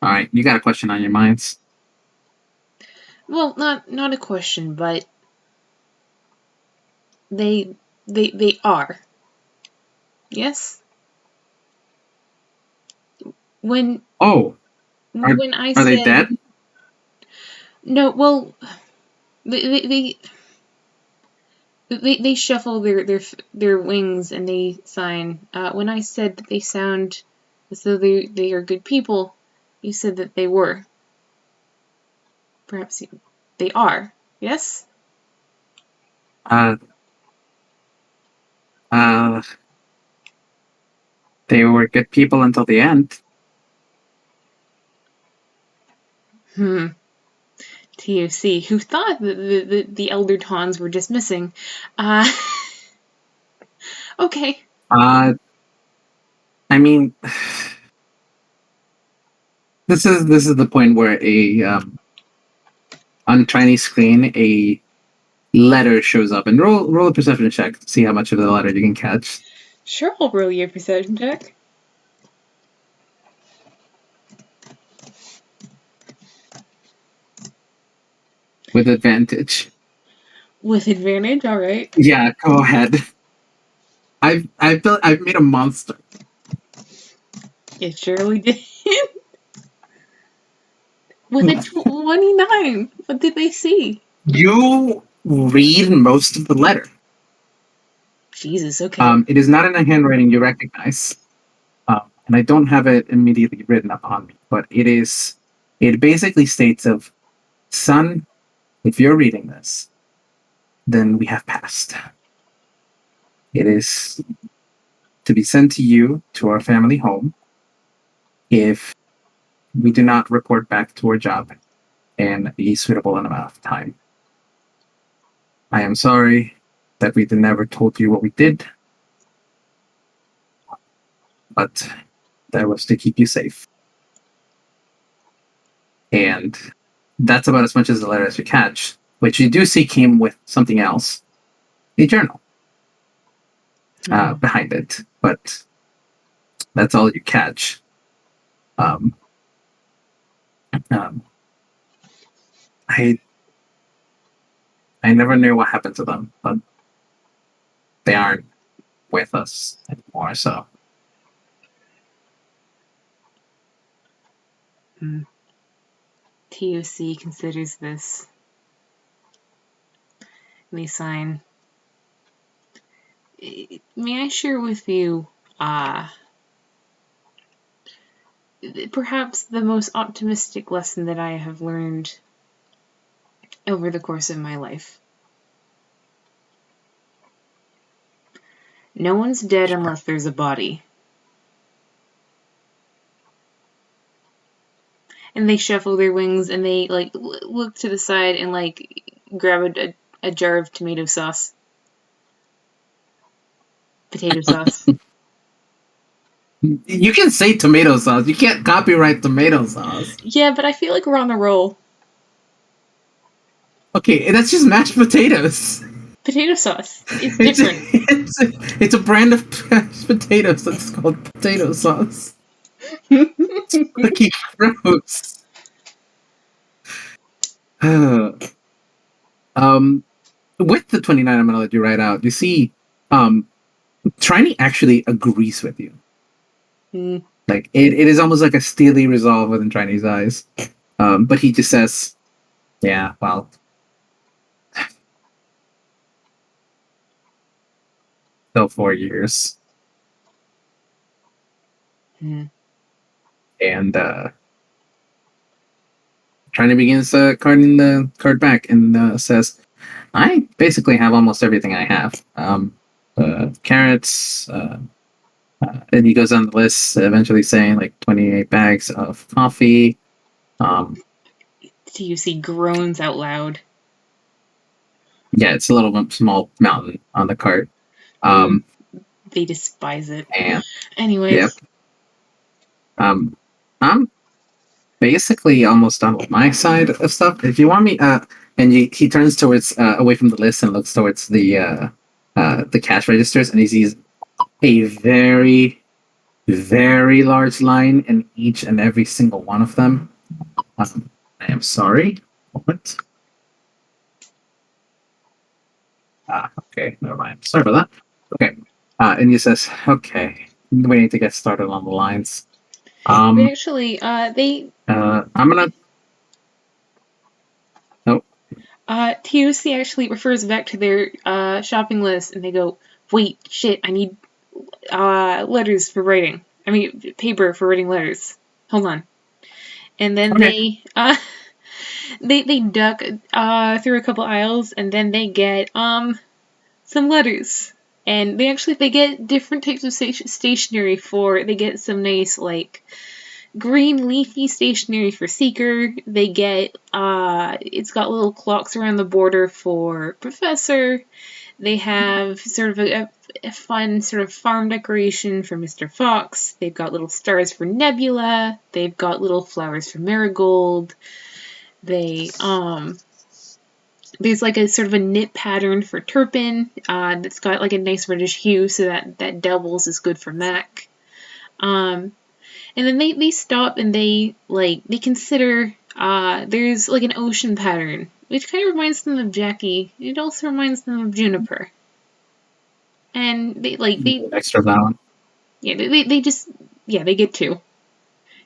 all right, you got a question on your minds. Well, not a question, but they they are. Yes. When Oh, are when I are they said dead? no, well, they they they, they shuffle their wings and they sign. When I said that they sound as though they are good people, you said that they were. Perhaps they are. Yes. Uh, uh, they were good people until the end. Hmm. TOC, who thought that the elder Tons were just missing. Uh, okay. Uh, I mean, this is the point where a on tiny screen a letter shows up, and roll a perception check to see how much of the letter you can catch Sure, I'll roll your perception check. with advantage. With advantage, alright. Yeah, go ahead. I've made a monster. It surely did. With a 29. What did they see? You read most of the letter. Jesus, okay. It is not in a handwriting you recognize, and I don't have it immediately written up on me, but it is. It basically states of, son, if you're reading this, then we have passed. It is to be sent to you to our family home if we do not report back to our job in a suitable amount of time. I am sorry that we never told you what we did. but that was to keep you safe. And that's about as much as the letter as you catch, which you do see came with something else, a journal behind it, but that's all you catch. I never knew what happened to them, but they aren't with us anymore, so. TOC considers this. They sign. May I share with you, perhaps the most optimistic lesson that I have learned over the course of my life? No one's dead unless there's a body. And they shuffle their wings and they like look to the side and like grab a jar of tomato sauce. Potato sauce. You can say tomato sauce. You can't copyright tomato sauce. Yeah, but I feel like we're on a roll. Okay, that's just mashed potatoes. Potato sauce. It's different. It's a brand of mashed potatoes that's called potato sauce. It's fucking gross. With the 29 I'm going to let you write out, you see Triny actually agrees with you. Like, it is almost like a steely resolve within Triny's eyes. But he just says, yeah, well, still 4 years. And Triny begins carting the card back and says, I basically have almost everything I have. Carrots, and he goes on the list, eventually saying like 28 bags of coffee. TUC groans out loud. Yeah, it's a little small mountain on the cart. They despise it. And, anyways. Yep. I'm basically almost done with my side of stuff. If you want me, and he turns towards away from the list and looks towards the cash registers, and he sees a very, very large line in each and every single one of them. I am sorry. What? Okay, never mind. Sorry about that. Okay. And he says, okay, we need to get started on the lines. Actually, I'm gonna. Nope. TOC actually refers back to their shopping list, and they go, "Wait, shit! I need letters for writing. I mean, paper for writing letters. Hold on." And then they duck through a couple aisles, and then they get some letters. And they get different types of stationery for. They get some nice like green leafy stationery for Seeker. They get it's got little clocks around the border for Professor. They have sort of a fun sort of farm decoration for Mr. Fox. They've got little stars for Nebula. They've got little flowers for Marigold. They there's like a sort of a knit pattern for Turpin that's got like a nice reddish hue, so that doubles is good for Mac. And then they stop and they consider there's like an ocean pattern, which kind of reminds them of Jackie. It also reminds them of Juniper. And they extra that one. Yeah, they just they get two.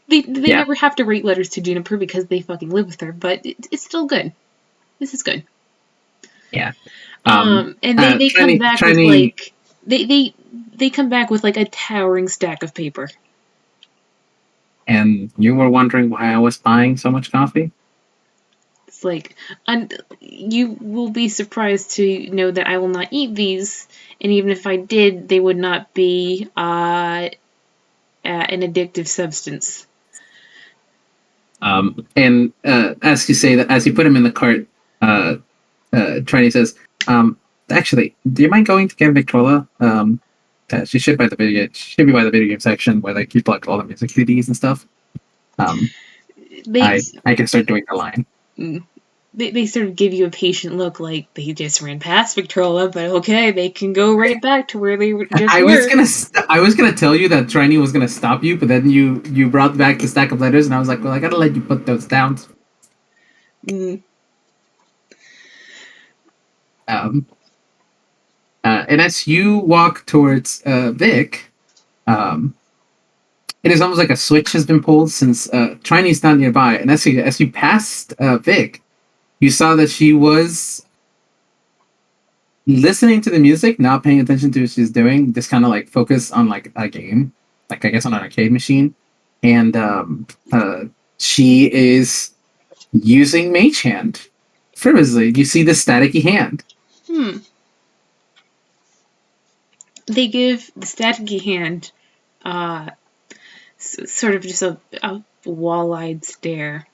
They never have to write letters to Juniper because they fucking live with her, but it's still good. This is good. Yeah. And they come back with like they come back with like a towering stack of paper. And you were wondering why I was buying so much coffee? It's like, you will be surprised to know that I will not eat these, and even if I did, they would not be an addictive substance. And as you say that, as you put him in the cart, Triny says, actually, do you mind going to get Victrola? she should by the video. She should be by the video game section where like you plug all the music CDs and stuff. They I can start doing the line. they sort of give you a patient look, like they just ran past Victrola, but okay, they can go right back to where they just I were. I was gonna tell you that Triny was gonna stop you, but then you brought back the stack of letters, and I was like, well, I gotta let you put those down. And as you walk towards Vic, it is almost like a switch has been pulled since Triny is not nearby. And as you passed Vic, you saw that she was listening to the music, not paying attention to what she's doing, just kind of like focus on like a game, like I guess on an arcade machine. And she is using Mage Hand frivolously. You see the staticky hand. They give the staticky hand sort of just a wall-eyed stare.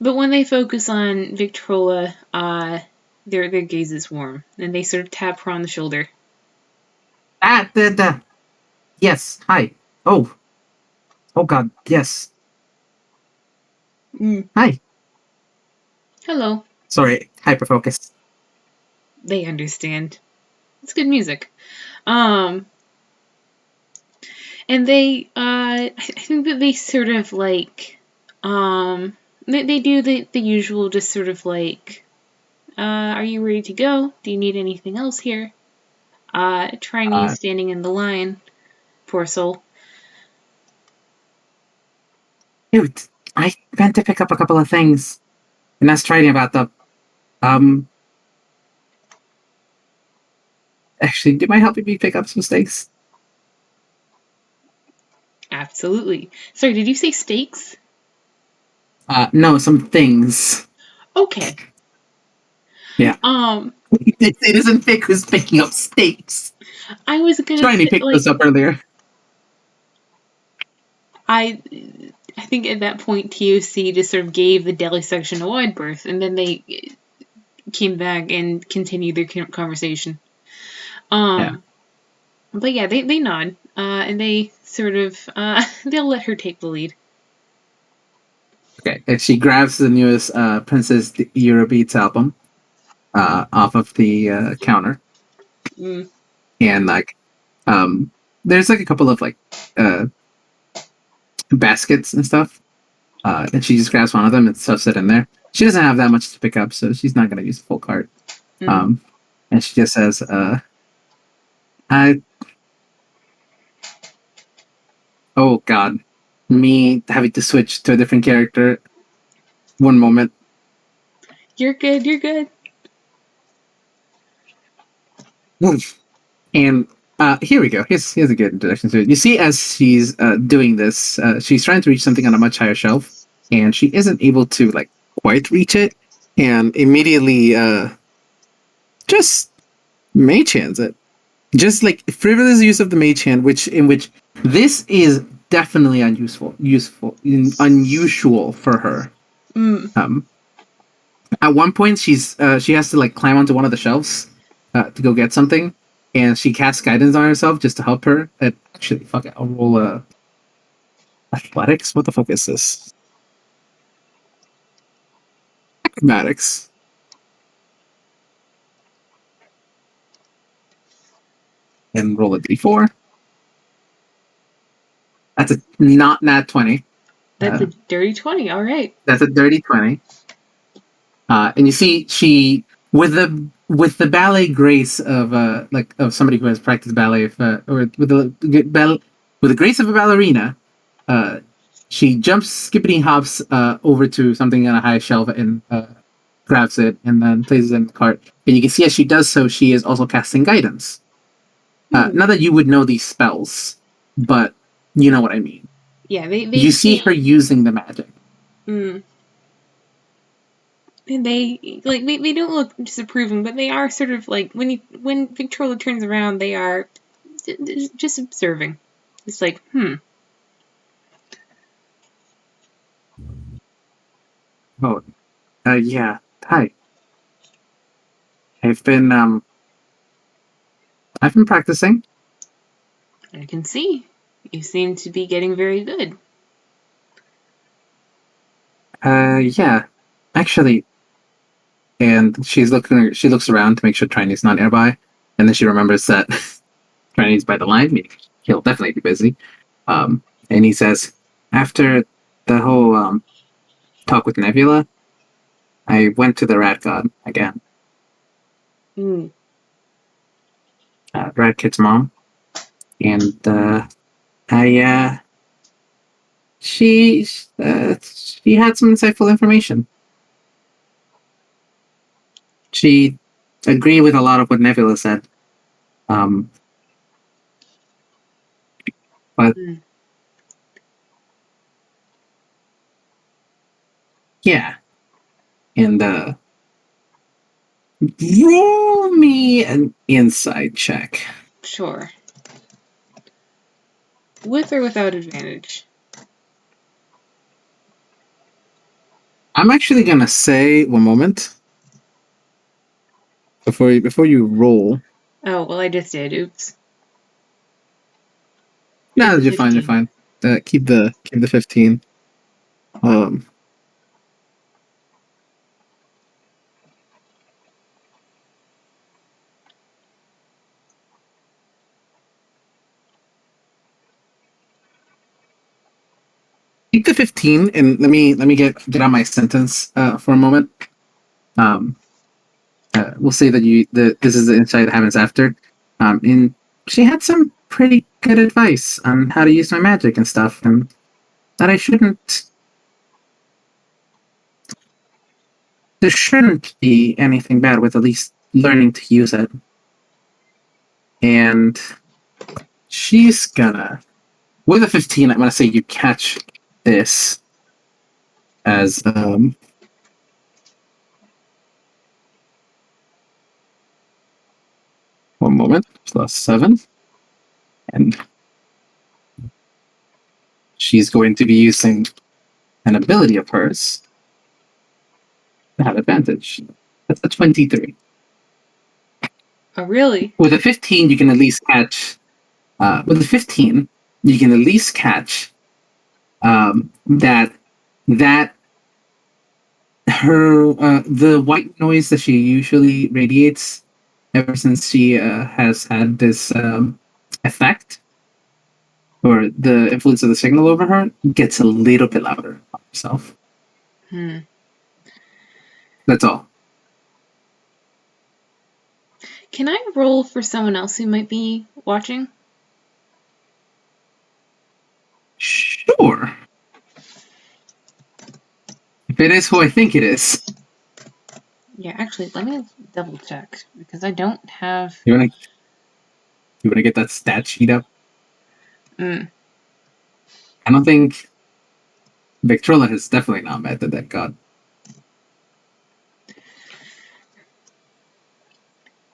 But when they focus on Victrola, their gaze is warm, and they sort of tap her on the shoulder. Yes, hi. Oh God, yes. Hi. Hello. Sorry, hyperfocus. They understand. It's good music. And they, I think that they sort of like, they do the usual, just sort of like, are you ready to go? Do you need anything else here? Triny standing in the line. Poor soul. Dude, I meant to pick up a couple of things. And that's Triny about the, actually, do you mind helping me pick up some steaks? Absolutely. Sorry, did you say steaks? No, some things. Okay. Yeah. It isn't Vic who's picking up steaks. I was gonna Triny picked those up earlier. I think at that point TOC just sort of gave the deli section a wide berth, and then they came back and continued their conversation. But yeah, they nod, and they sort of they'll let her take the lead. Okay, and she grabs the newest Princess Eurobeats album off of the counter, and like, there's like a couple of like baskets and stuff, and she just grabs one of them and stuffs it in there. She doesn't have that much to pick up, so she's not going to use the full cart. And she just says, oh God, me having to switch to a different character. One moment. You're good. You're good. And here we go. Here's a good introduction to it. You see, as she's doing this, she's trying to reach something on a much higher shelf, and she isn't able to like quite reach it, and immediately just mage hands it. Just like frivolous use of the mage hand, which this is definitely unusual for her. At one point, she has to like climb onto one of the shelves to go get something, and she casts guidance on herself just to help her. Actually, fuck it, I'll roll athletics. What the fuck is this? Acrobatics. And roll a d4. That's a not nat 20. That's a dirty 20. All right. That's a dirty 20. And you see, she with the ballet grace of of somebody who has practiced ballet, or with the grace of a ballerina, she jumps, skippity hops over to something on a high shelf and grabs it and then places it in the cart. And you can see as she does so, she is also casting guidance. Not that you would know these spells, but you know what I mean. Yeah, you see her using the magic. And they don't look disapproving, but they are sort of like when Victrola turns around, they are just observing. It's like, Oh, yeah. Hi. I've been practicing. I can see. You seem to be getting very good. Yeah. Actually, and she looks around to make sure Triny's not nearby, and then she remembers that Triny's by the line, meaning he'll definitely be busy. And he says, after the whole talk with Nebula, I went to the Rat God again. Mm. Rat Kid's mom, and I she had some insightful information. She agreed with a lot of what Nebula said. Um, but Mm. yeah, and roll me an insight check. Sure. With or without advantage? I'm actually gonna say one moment before you roll. Oh, well, I just did. Oops. Keep No, the you're fine. You're 15. fine. Keep the 15. Um, keep the 15, and let me get on my sentence for a moment. Um, we'll say that this is the insight that happens after. And she had some pretty good advice on how to use my magic and stuff, and that I shouldn't. There shouldn't be anything bad with at least learning to use it. And she's gonna, with a 15, I'm gonna say you catch this as one moment plus 7, and she's going to be using an ability of hers to have advantage. That's a 23. Oh, really? With a 15, you can at least catch. With a 15, you can at least catch that her the white noise that she usually radiates ever since she has had this effect or the influence of the signal over her gets a little bit louder on herself. Hmm. That's all. Can I roll for someone else who might be watching? Sure. If it is who I think it is. Yeah, actually, let me double check because I don't have. You wanna get that stat sheet up? Mm. I don't think Victrola has definitely not met the dead god.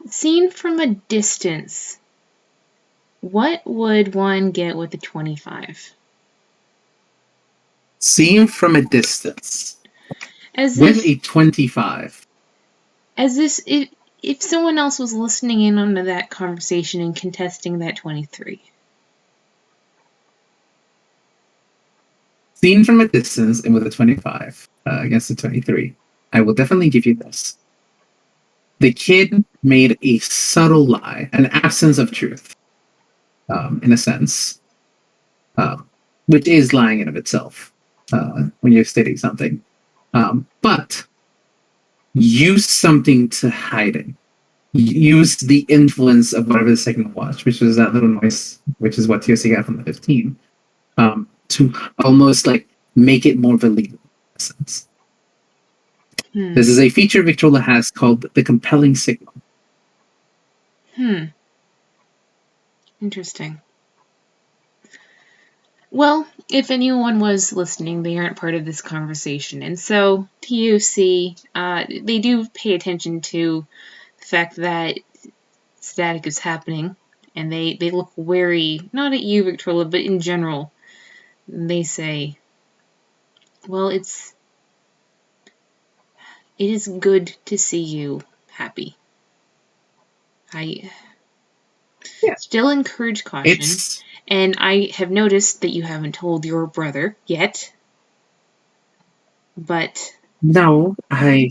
Seen from a distance, what would one get with a 25? Seen from a distance As with if, a 25. as this, if someone else was listening in on that conversation and contesting that 23. Seen from a distance and with a 25 against a 23. I will definitely give you this. The kid made a subtle lie, an absence of truth, in a sense, uh, which is lying in of itself when you're stating something. But use something to hide it. Use the influence of whatever the signal was, which was that little noise, which is what TOC got from the 15, to almost like make it more believable in a sense. Hmm. This is a feature Victrola has called the compelling signal. Hmm. Interesting. Well, if anyone was listening, they aren't part of this conversation. And so, TOC, they do pay attention to the fact that static is happening, and they look wary, not at you, Victrola, but in general. They say, well, it is good to see you happy. I still encourage caution. And I have noticed that you haven't told your brother yet. But no, I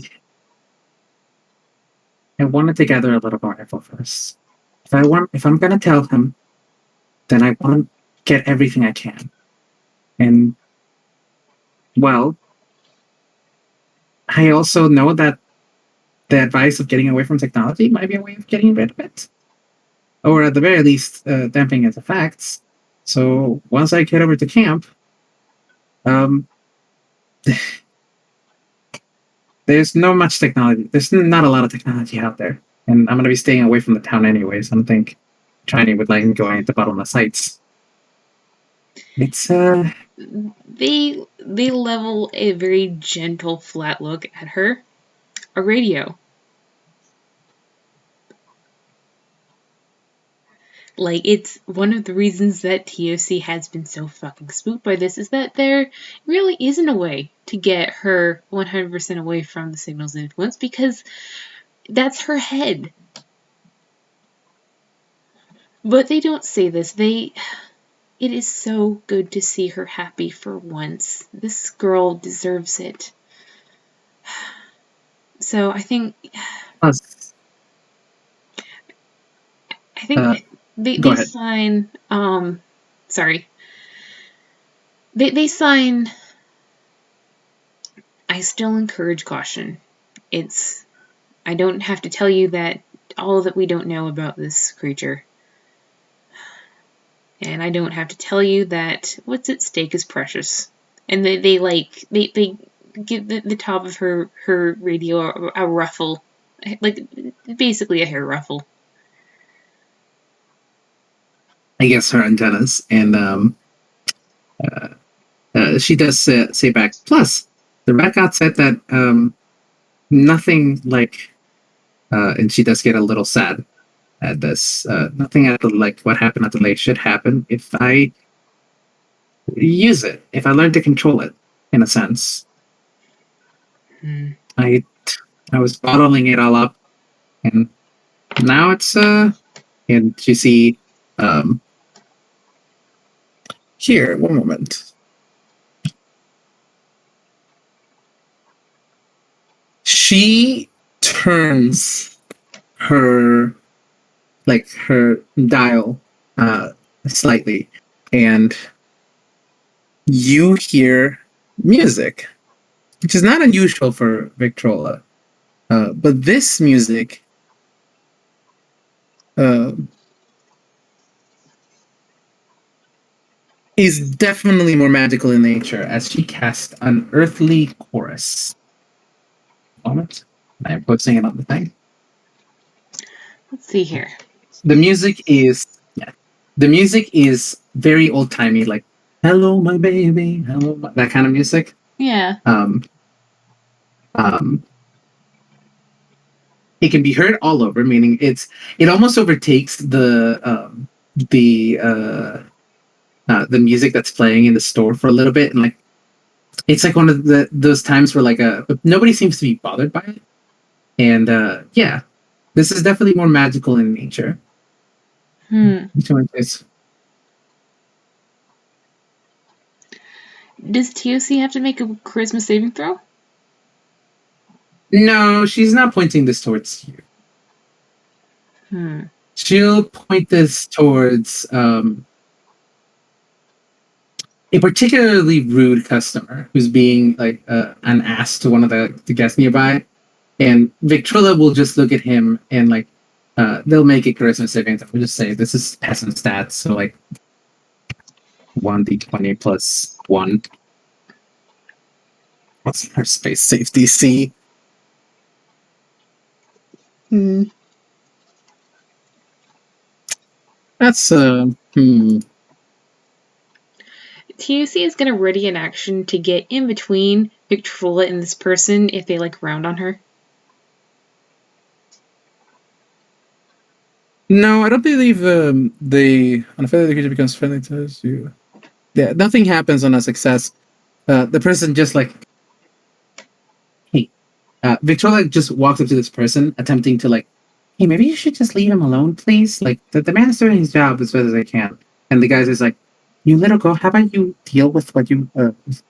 wanted to gather a little more info first. If I'm gonna tell him, then I want to get everything I can. And well, I also know that the advice of getting away from technology might be a way of getting rid of it, or at the very least, damping its effects. So once I get over to camp, um, there's no much technology. There's not a lot of technology out there, and I'm going to be staying away from the town anyways. I don't think Triny would like me going to bottomless sites. It's they level a very gentle, flat look at her. A radio. Like, it's one of the reasons that TOC has been so fucking spooked by this is that there really isn't a way to get her 100% away from the signal's influence because that's her head. But they don't say this. It is so good to see her happy for once. This girl deserves it. So I think they sign they sign I still encourage caution. I don't have to tell you that all that we don't know about this creature. And I don't have to tell you that what's at stake is precious. And they give the top of her radio a ruffle. Like, basically a hair ruffle. I guess her antennas. And she does say back, plus, the rat god said that nothing like, and she does get a little sad at this, nothing at the, like, what happened at the lake should happen if I use it, if I learn to control it, in a sense. I was bottling it all up, and now it's, and you see, here, one moment. She turns her dial slightly, and you hear music, which is not unusual for Victrola. But this music is definitely more magical in nature, as she casts an earthly chorus. Moment. I am posting it on the thing. Let's see here. The music is very old timey, like "Hello, my baby," that kind of music. Yeah. It can be heard all over, meaning it almost overtakes the music that's playing in the store for a little bit, and like it's like one of those times where like nobody seems to be bothered by it, and yeah, this is definitely more magical in nature. Does TOC have to make a charisma saving throw? No, she's not pointing this towards you. She'll point this towards a particularly rude customer who's being like an ass to one of the guests nearby, and Victrola will just look at him and like they'll make a charisma saving throw. We'll just say this is peasant stats, so like 1d20 plus 1. What's her space safety C? That's TOC is going to ready an action to get in between Victrola and this person if they like round on her. No, I don't believe on a failure the creature becomes friendly to us. Yeah, nothing happens on a success. The person just like, hey, Victrola just walks up to this person, attempting to like hey, maybe you should just leave him alone, please. Like the man is doing his job as best as I can. And the guy's is like, you little girl, how about you deal with what you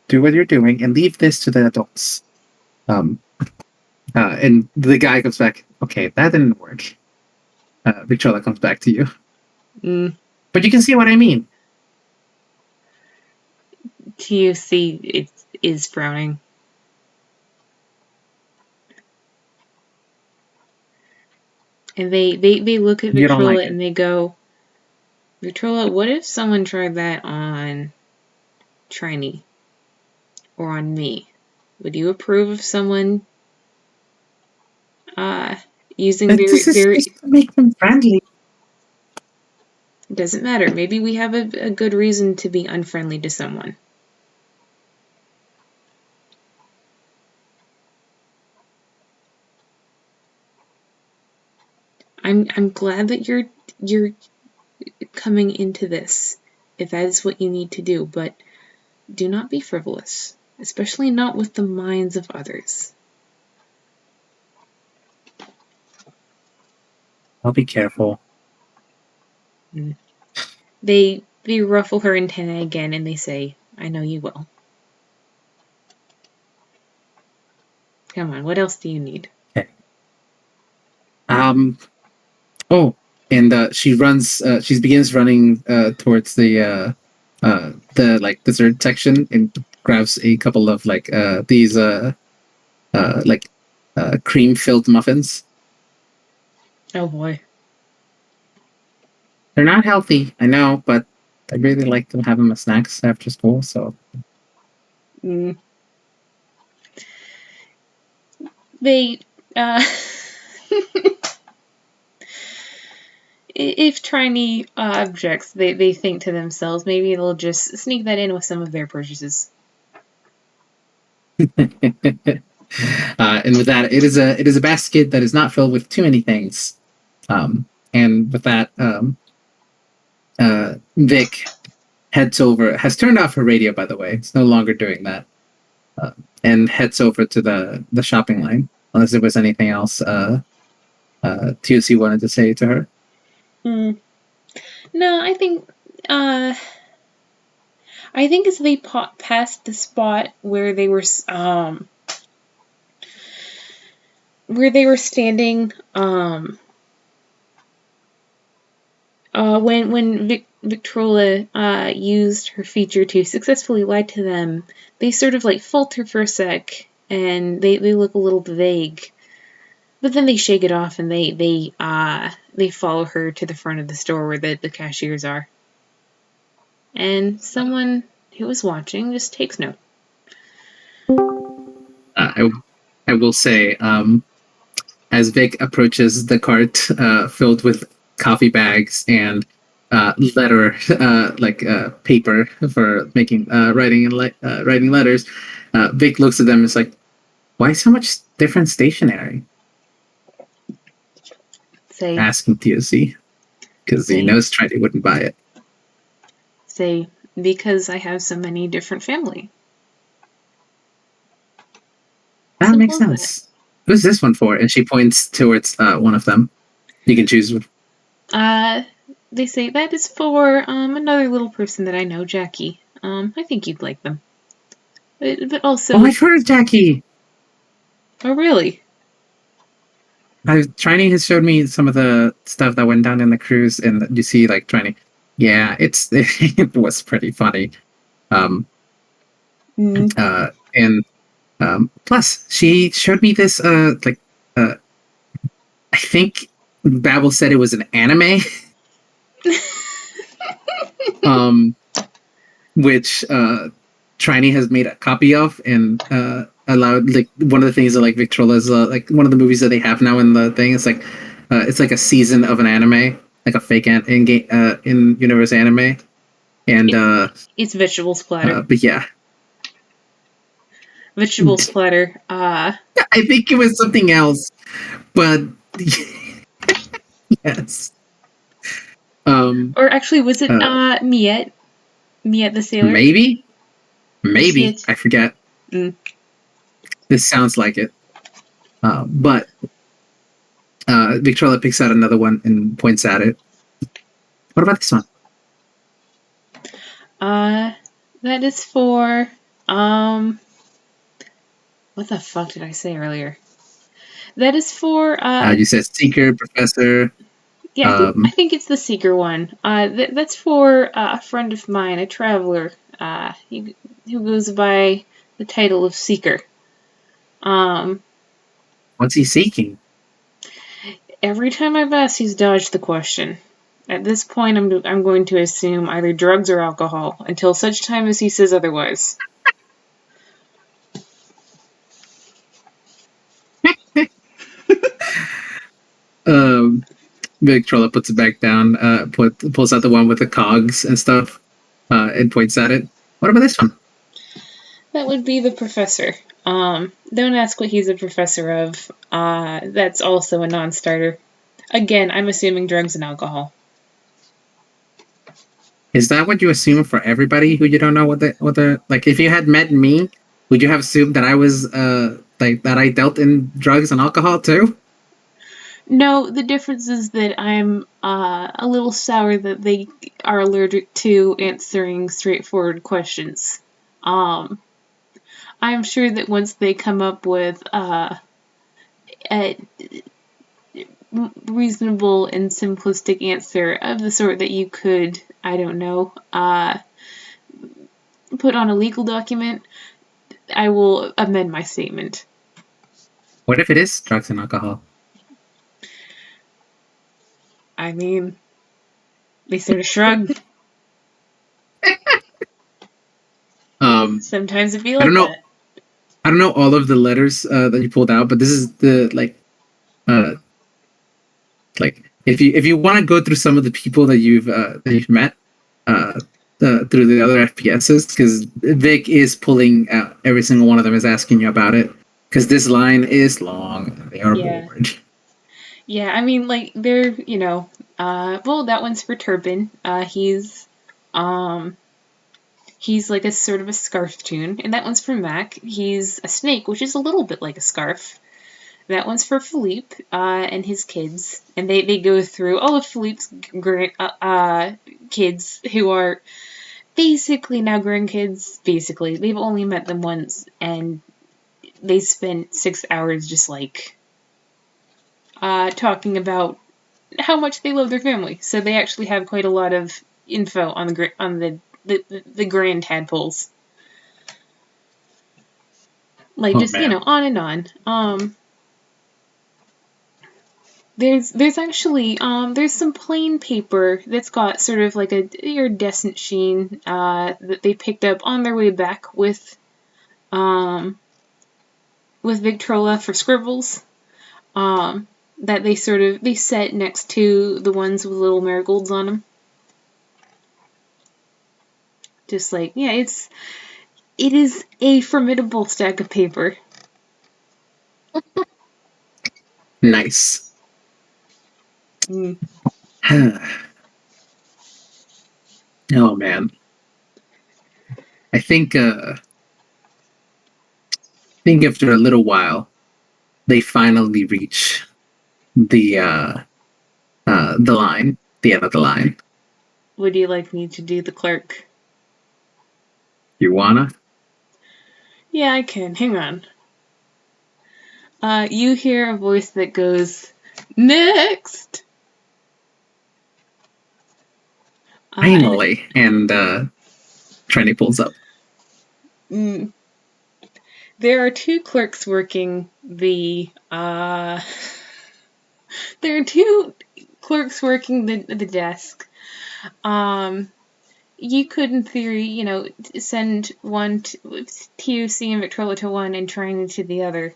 do what you're doing and leave this to the adults. And the guy comes back. Okay, that didn't work. Victrola comes back to you. But you can see what I mean. TUC is frowning. And they look at You don't Victrola like and it. they go, Victrola, what if someone tried that on Triny? Or on me? Would you approve of someone using This is very... just to make them friendly. It doesn't matter. Maybe we have a good reason to be unfriendly to someone. I'm glad that you're coming into this, if that is what you need to do, but do not be frivolous, especially not with the minds of others. I'll be careful. They ruffle her antenna again and they say, I know you will. Come on, what else do you need? Okay. Oh, and she runs. She begins running towards the like dessert section and grabs a couple of like these like cream filled muffins. Oh boy. They're not healthy, I know, but I really like to have them as snacks after school. So They if Triny objects, they think to themselves, maybe they'll just sneak that in with some of their purchases. and with that, it is a basket that is not filled with too many things. And with that, Vic heads over, has turned off her radio, by the way. It's no longer doing that. And heads over to the shopping line, unless there was anything else TUC wanted to say to her. No, I think as they passed the spot where they were standing, when Victrola used her feature to successfully lie to them, they sort of like falter for a sec and they look a little vague. But then they shake it off and they follow her to the front of the store where the cashiers are. And someone who was watching just takes note. I will say, as Vic approaches the cart filled with coffee bags and letter paper for making writing letters, Vic looks at them and is like, "Why so much different stationery?" Say, asking TOC because he knows Triny wouldn't buy it. Say, because I have so many different family. That makes sense. Who's this one for? And she points towards one of them. You can choose. They say that is for another little person that I know, Jackie. I think you'd like them. But also. Oh, I've heard of Jackie. Oh, really? Triny has showed me some of the stuff that went down in the cruise, and you see, like, Triny. Yeah, it was pretty funny. And plus, she showed me this. I think Babel said it was an anime. Which Triny has made a copy of and allowed, like, one of the things that, like, Victrola's like one of the movies that they have now in the thing. It's like a season of an anime, like a fake in universe anime, and it's vegetable splatter. But yeah, vegetable splatter. I think it was something else, but yes. Or actually, was it Miette? Miette the sailor? Maybe. I forget. This sounds like it. But Victrola picks out another one and points at it. What about this one? That is for what the fuck did I say earlier? That is for You said seeker, professor. yeah, I think it's the seeker one. That's for a friend of mine, a traveler, who goes by the title of seeker. What's he seeking? Every time I've asked, he's dodged the question. At this point, I'm going to assume either drugs or alcohol until such time as he says otherwise. Victrola puts it back down, pulls out the one with the cogs and stuff, and points at it. What about this one? That would be the professor. Don't ask what he's a professor of. That's also a non-starter. Again, I'm assuming drugs and alcohol. Is that what you assume for everybody who you don't know what the like? If you had met me, would you have assumed that I was like that I dealt in drugs and alcohol too? No, the difference is that I'm a little sour that they are allergic to answering straightforward questions. I'm sure that once they come up with a reasonable and simplistic answer of the sort that you could, I don't know, put on a legal document, I will amend my statement. What if it is drugs and alcohol? I mean, they sort of shrug. Sometimes it be I like don't know. that. I don't know all of the letters that you pulled out, but this is the uh, like if you want to go through some of the people that you've met uh, through the other FPSs, because Vic is pulling out every single one of them is asking you about it, because this line is long. They are Yeah. bored. Yeah, I mean, like, they're, well, that one's for Turpin. He's like a sort of a scarf tune. And that one's for Mac. He's a snake, which is a little bit like a scarf. That one's for Philippe, and his kids. And they go through all of Philippe's kids who are basically now grandkids. Basically, they've only met them once, and they spent 6 hours just like talking about how much they love their family. So they actually have quite a lot of info on the grand tadpoles. Like, Oh just man, on and on. There's actually there's some plain paper that's got sort of like a iridescent sheen that they picked up on their way back with Victrola for scribbles. That they set next to the ones with little marigolds on them. Just like, yeah, it is a formidable stack of paper. nice. Mm. Oh man, I think after a little while, they finally reach the line, the end of the line. Would you like me to do the clerk? You wanna? Yeah, I can. Hang on. You hear a voice that goes, "Next!" Finally, and Triny pulls up. Mm, there are two clerks working there are two clerks working the desk. You could, in theory, send one TOC and Victrola to one and Triny to the other.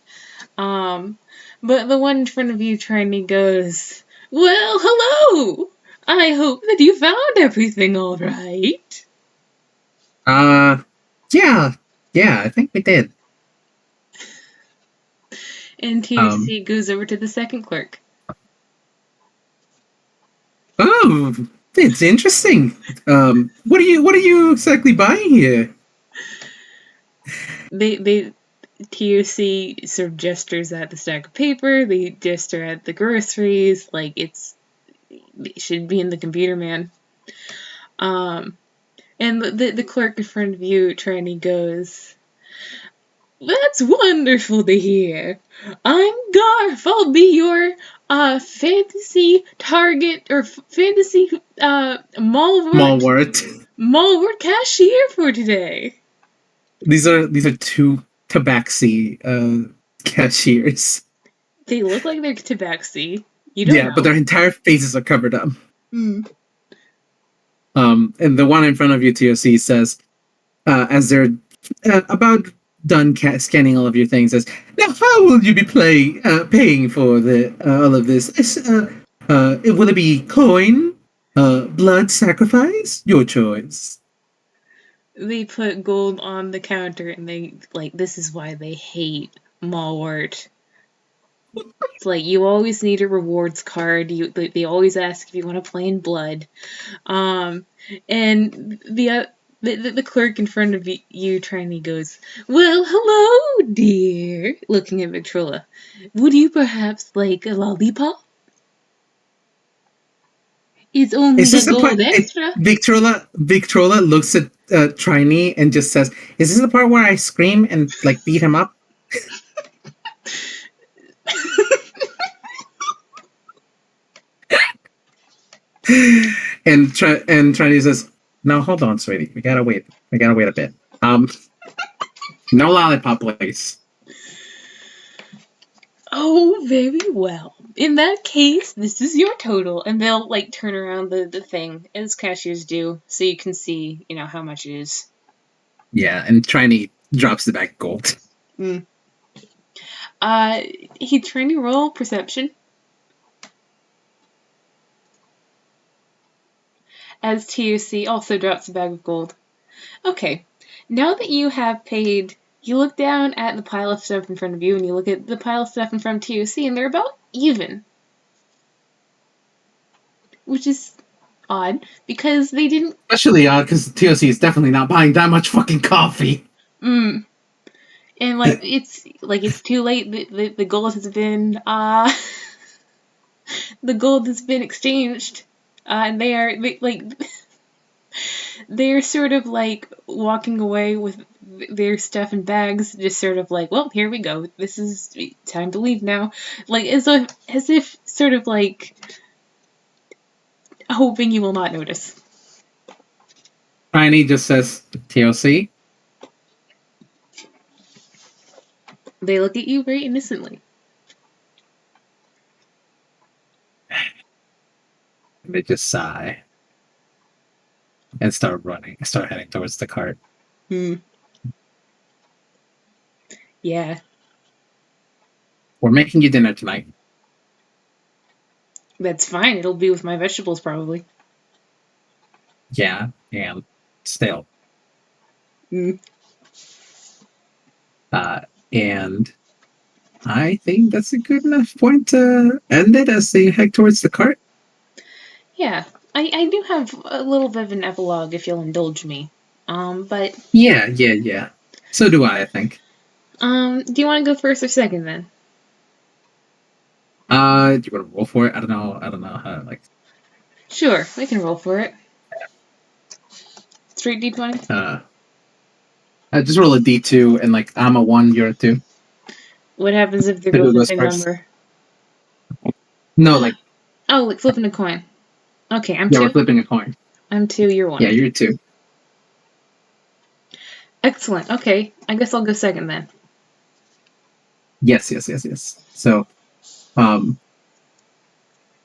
But the one in front of you, Triny, goes, "Well, hello! I hope that you found everything all right." Uh, yeah, I think we did. And TOC goes over to the second clerk. Oh, it's interesting. What are you exactly buying here? They TOC sort of gestures at the stack of paper. They gesture at the groceries. Like it should be in the computer, man. And the clerk in front of you, Triny, goes, "That's wonderful to hear. I'm Garf. I'll be your fantasy target or fantasy Malwort. Malwort cashier for today." These are two tabaxi cashiers. They look like they're tabaxi. You don't know. But their entire faces are covered up. Mm. And the one in front of you, TOC, says, as they're about done scanning all of your things, says, "Now, how will you be paying for all of this? Will it be coin, blood sacrifice? Your choice." They put gold on the counter and they, like, this is why they hate Malwart. It's like, you always need a rewards card. They always ask if you want to play in blood. And the clerk in front of you, Triny, goes, "Well, hello, dear," looking at Victrola. "Would you perhaps like a lollipop? It's only Is this the the part? gold extra." Victrola looks at Triny and just says, "Is this the part where I scream and like beat him up?" and Triny says, "No, hold on, sweetie. We gotta wait. We gotta wait a bit. No lollipop, please." "Oh, very well. In that case, this is your total." And they'll, like, turn around the thing, as cashiers do, so you can see, how much it is. Yeah, and Triny drops the bag of gold. Mm. He Triny roll perception. As TUC also drops a bag of gold. Okay, now that you have paid, you look down at the pile of stuff in front of you, and you look at the pile of stuff in front of TUC, and they're about even. Which is odd, because they didn't... Especially because TOC is definitely not buying that much fucking coffee. And, like, it's too late. The gold has been, the gold has been exchanged. And they're sort of, like, walking away with their stuff in bags, just sort of like, "Well, here we go. This is time to leave now." Like, as if sort of, like, hoping you will not notice. Triny just says, "TOC." They look at you very innocently. And they just sigh and start heading towards the cart. Yeah. "We're making you dinner tonight." That's fine. It'll be with my vegetables, probably. Yeah, and still. Mm. And I think that's a good enough point to end it as they head towards the cart. Yeah. I do have a little bit of an epilogue, if you'll indulge me. But... Yeah. So do I think. Do you want to go first or second, then? Do you want to roll for it? I don't know how, like... Sure, we can roll for it. Straight D20? Just roll a D2, and, like, I'm a 1, you're a 2. What happens if they're Who both the goes same first? number? No, like... Oh, like flipping a coin. Okay, I'm Yeah, 2. we're flipping a coin. I'm 2, you're 1. Yeah, you're 2. Excellent. Okay, I guess I'll go second, then. Yes. So,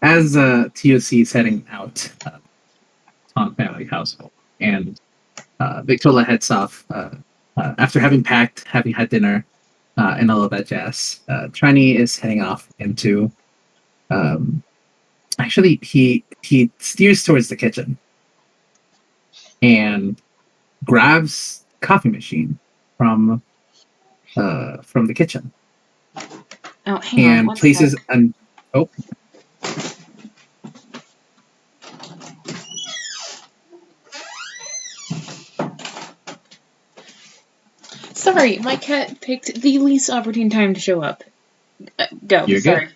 as TOC is heading out on family household, and Victrola heads off after having packed, having had dinner, and all of that jazz. Triny is heading off into. Actually, he steers towards the kitchen and grabs coffee machine from the kitchen Oh, hang on, and one sec. places an oh. Sorry, my cat picked the least opportune time to show up. Go. You're Sorry.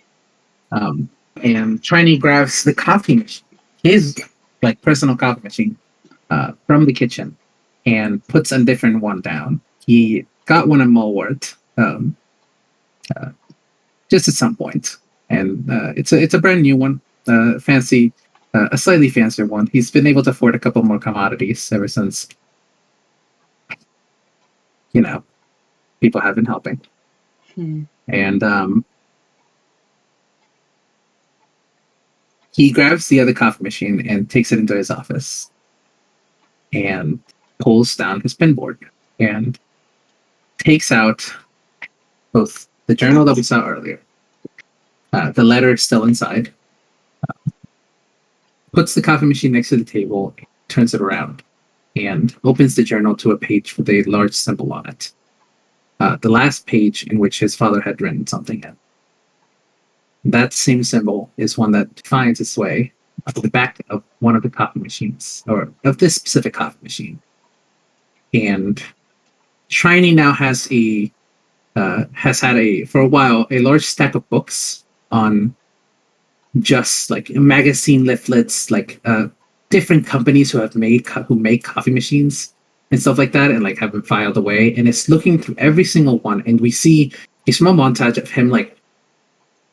good. And Triny grabs the coffee machine, his like personal coffee machine, from the kitchen, and puts a different one down. He got one in Mulwort, just at some point, and it's a brand new one, fancy, a slightly fancier one. He's been able to afford a couple more commodities ever since, you know, people have been helping. And he grabs the other coffee machine and takes it into his office and pulls down his pinboard and takes out both the journal that we saw earlier, the letter is still inside, puts the coffee machine next to the table, turns it around, and opens the journal to a page with a large symbol on it. The last page in which his father had written something in. That same symbol is one that finds its way to the back of one of the coffee machines, or of this specific coffee machine. And Triny now has had for a while a large stack of books on just like magazine leaflets, like different companies who make coffee machines and stuff like that, and like have been filed away. And it's looking through every single one, and we see a small montage of him like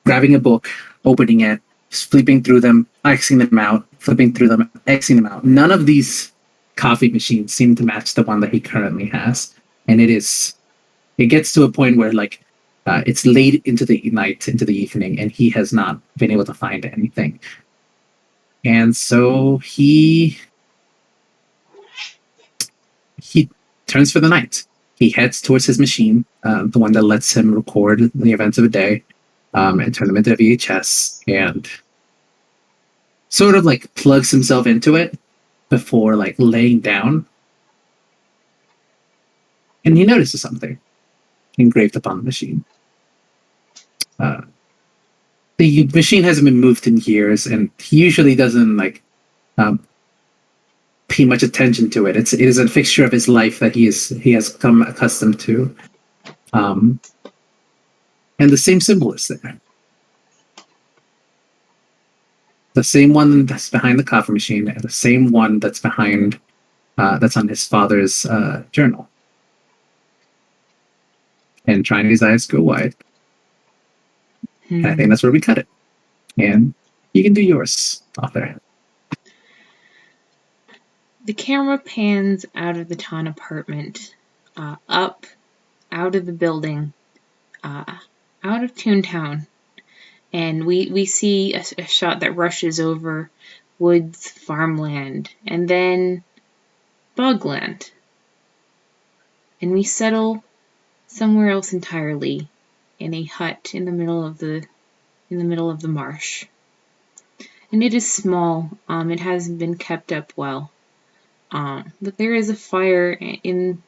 grabbing a book, opening it, flipping through them, Xing them out, flipping through them, Xing them out. None of these coffee machines seem to match the one that he currently has, and it gets to a point where like it's late into the night, into the evening, and he has not been able to find anything. And so he turns for the night. He heads towards his machine, the one that lets him record the events of a day, and turn them into a VHS, and sort of like plugs himself into it before like laying down. And he notices something engraved upon the machine. The machine hasn't been moved in years, and he usually doesn't like pay much attention to it. It is a fixture of his life that he has come accustomed to. And the same symbol is there. The same one that's behind the coffee machine, and the same one that's behind that's on his father's journal. And Triny's eyes go wide. And I think that's where we cut it. And you can do yours, author. The camera pans out of the Ton apartment, up, out of the building, out of Toontown, and we see a shot that rushes over woods, farmland, and then bogland. And we settle somewhere else entirely, in a hut in the middle of the marsh. And it is small. It hasn't been kept up well. But there is a fire in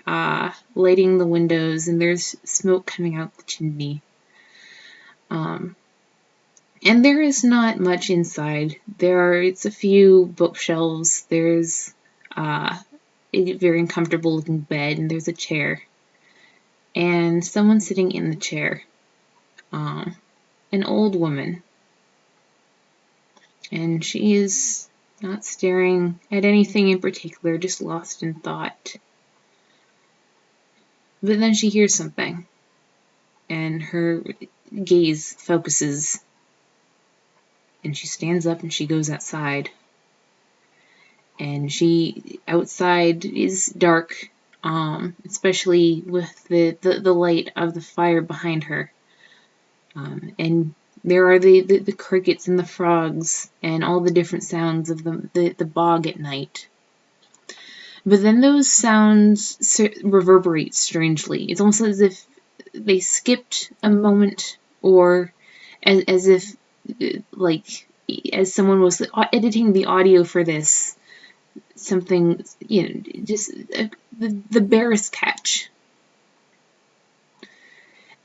lighting the windows, and there's smoke coming out the chimney. And there is not much inside. It's a few bookshelves. There's a very uncomfortable looking bed, and there's a chair. And someone sitting in the chair. An old woman. And she is not staring at anything in particular, just lost in thought. But then she hears something, and her gaze focuses, and she stands up and she goes outside. And outside is dark, especially with the light of the fire behind her. And there are the crickets and the frogs and all the different sounds of the bog at night. But then those sounds reverberate strangely. It's almost as if they skipped a moment, or as if, like, as someone was editing the audio for this, something, just the barest catch.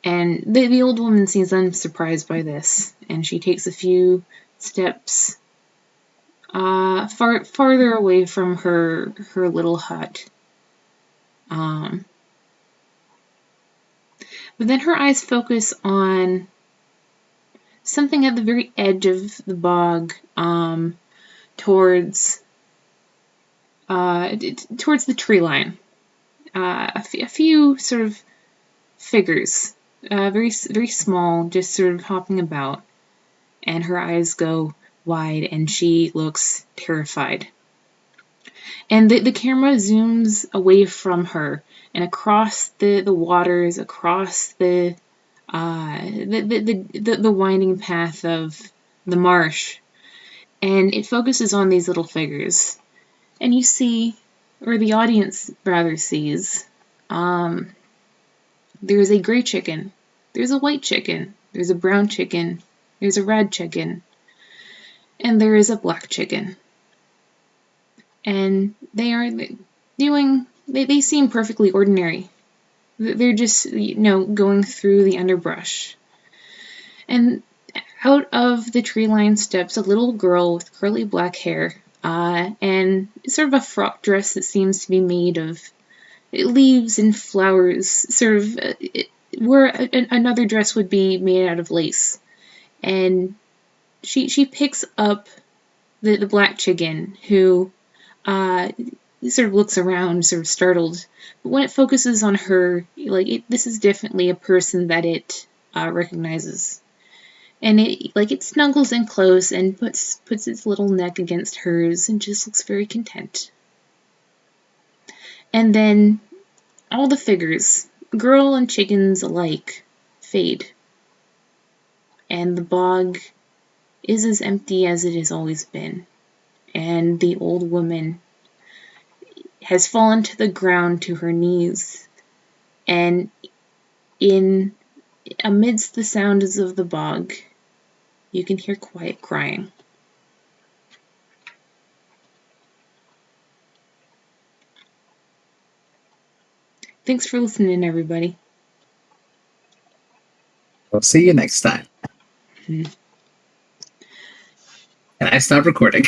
And the old woman seems unsurprised by this, and she takes a few steps farther away from her little hut. But then her eyes focus on something at the very edge of the bog, towards the tree line. A few sort of figures, very very small, just sort of hopping about, and her eyes go wide, and she looks terrified. And the camera zooms away from her and across the waters, across the winding path of the marsh, and it focuses on these little figures. And you see, or the audience rather sees, there's a gray chicken, there's a white chicken, there's a brown chicken, there's a red chicken, and there is a black chicken. And they seem perfectly ordinary. They're just, going through the underbrush. And out of the tree line steps a little girl with curly black hair, and sort of a frock dress that seems to be made of leaves and flowers, sort of where another dress would be made out of lace. And she picks up the black chicken, who sort of looks around, sort of startled. But when it focuses on her, this is definitely a person that it recognizes. And it snuggles in close and puts its little neck against hers and just looks very content. And then all the figures, girl and chickens alike, fade. And the bog is as empty as it has always been. And the old woman has fallen to the ground to her knees. And amidst the sounds of the bog, you can hear quiet crying. Thanks for listening, everybody. We'll see you next time. And I stop recording.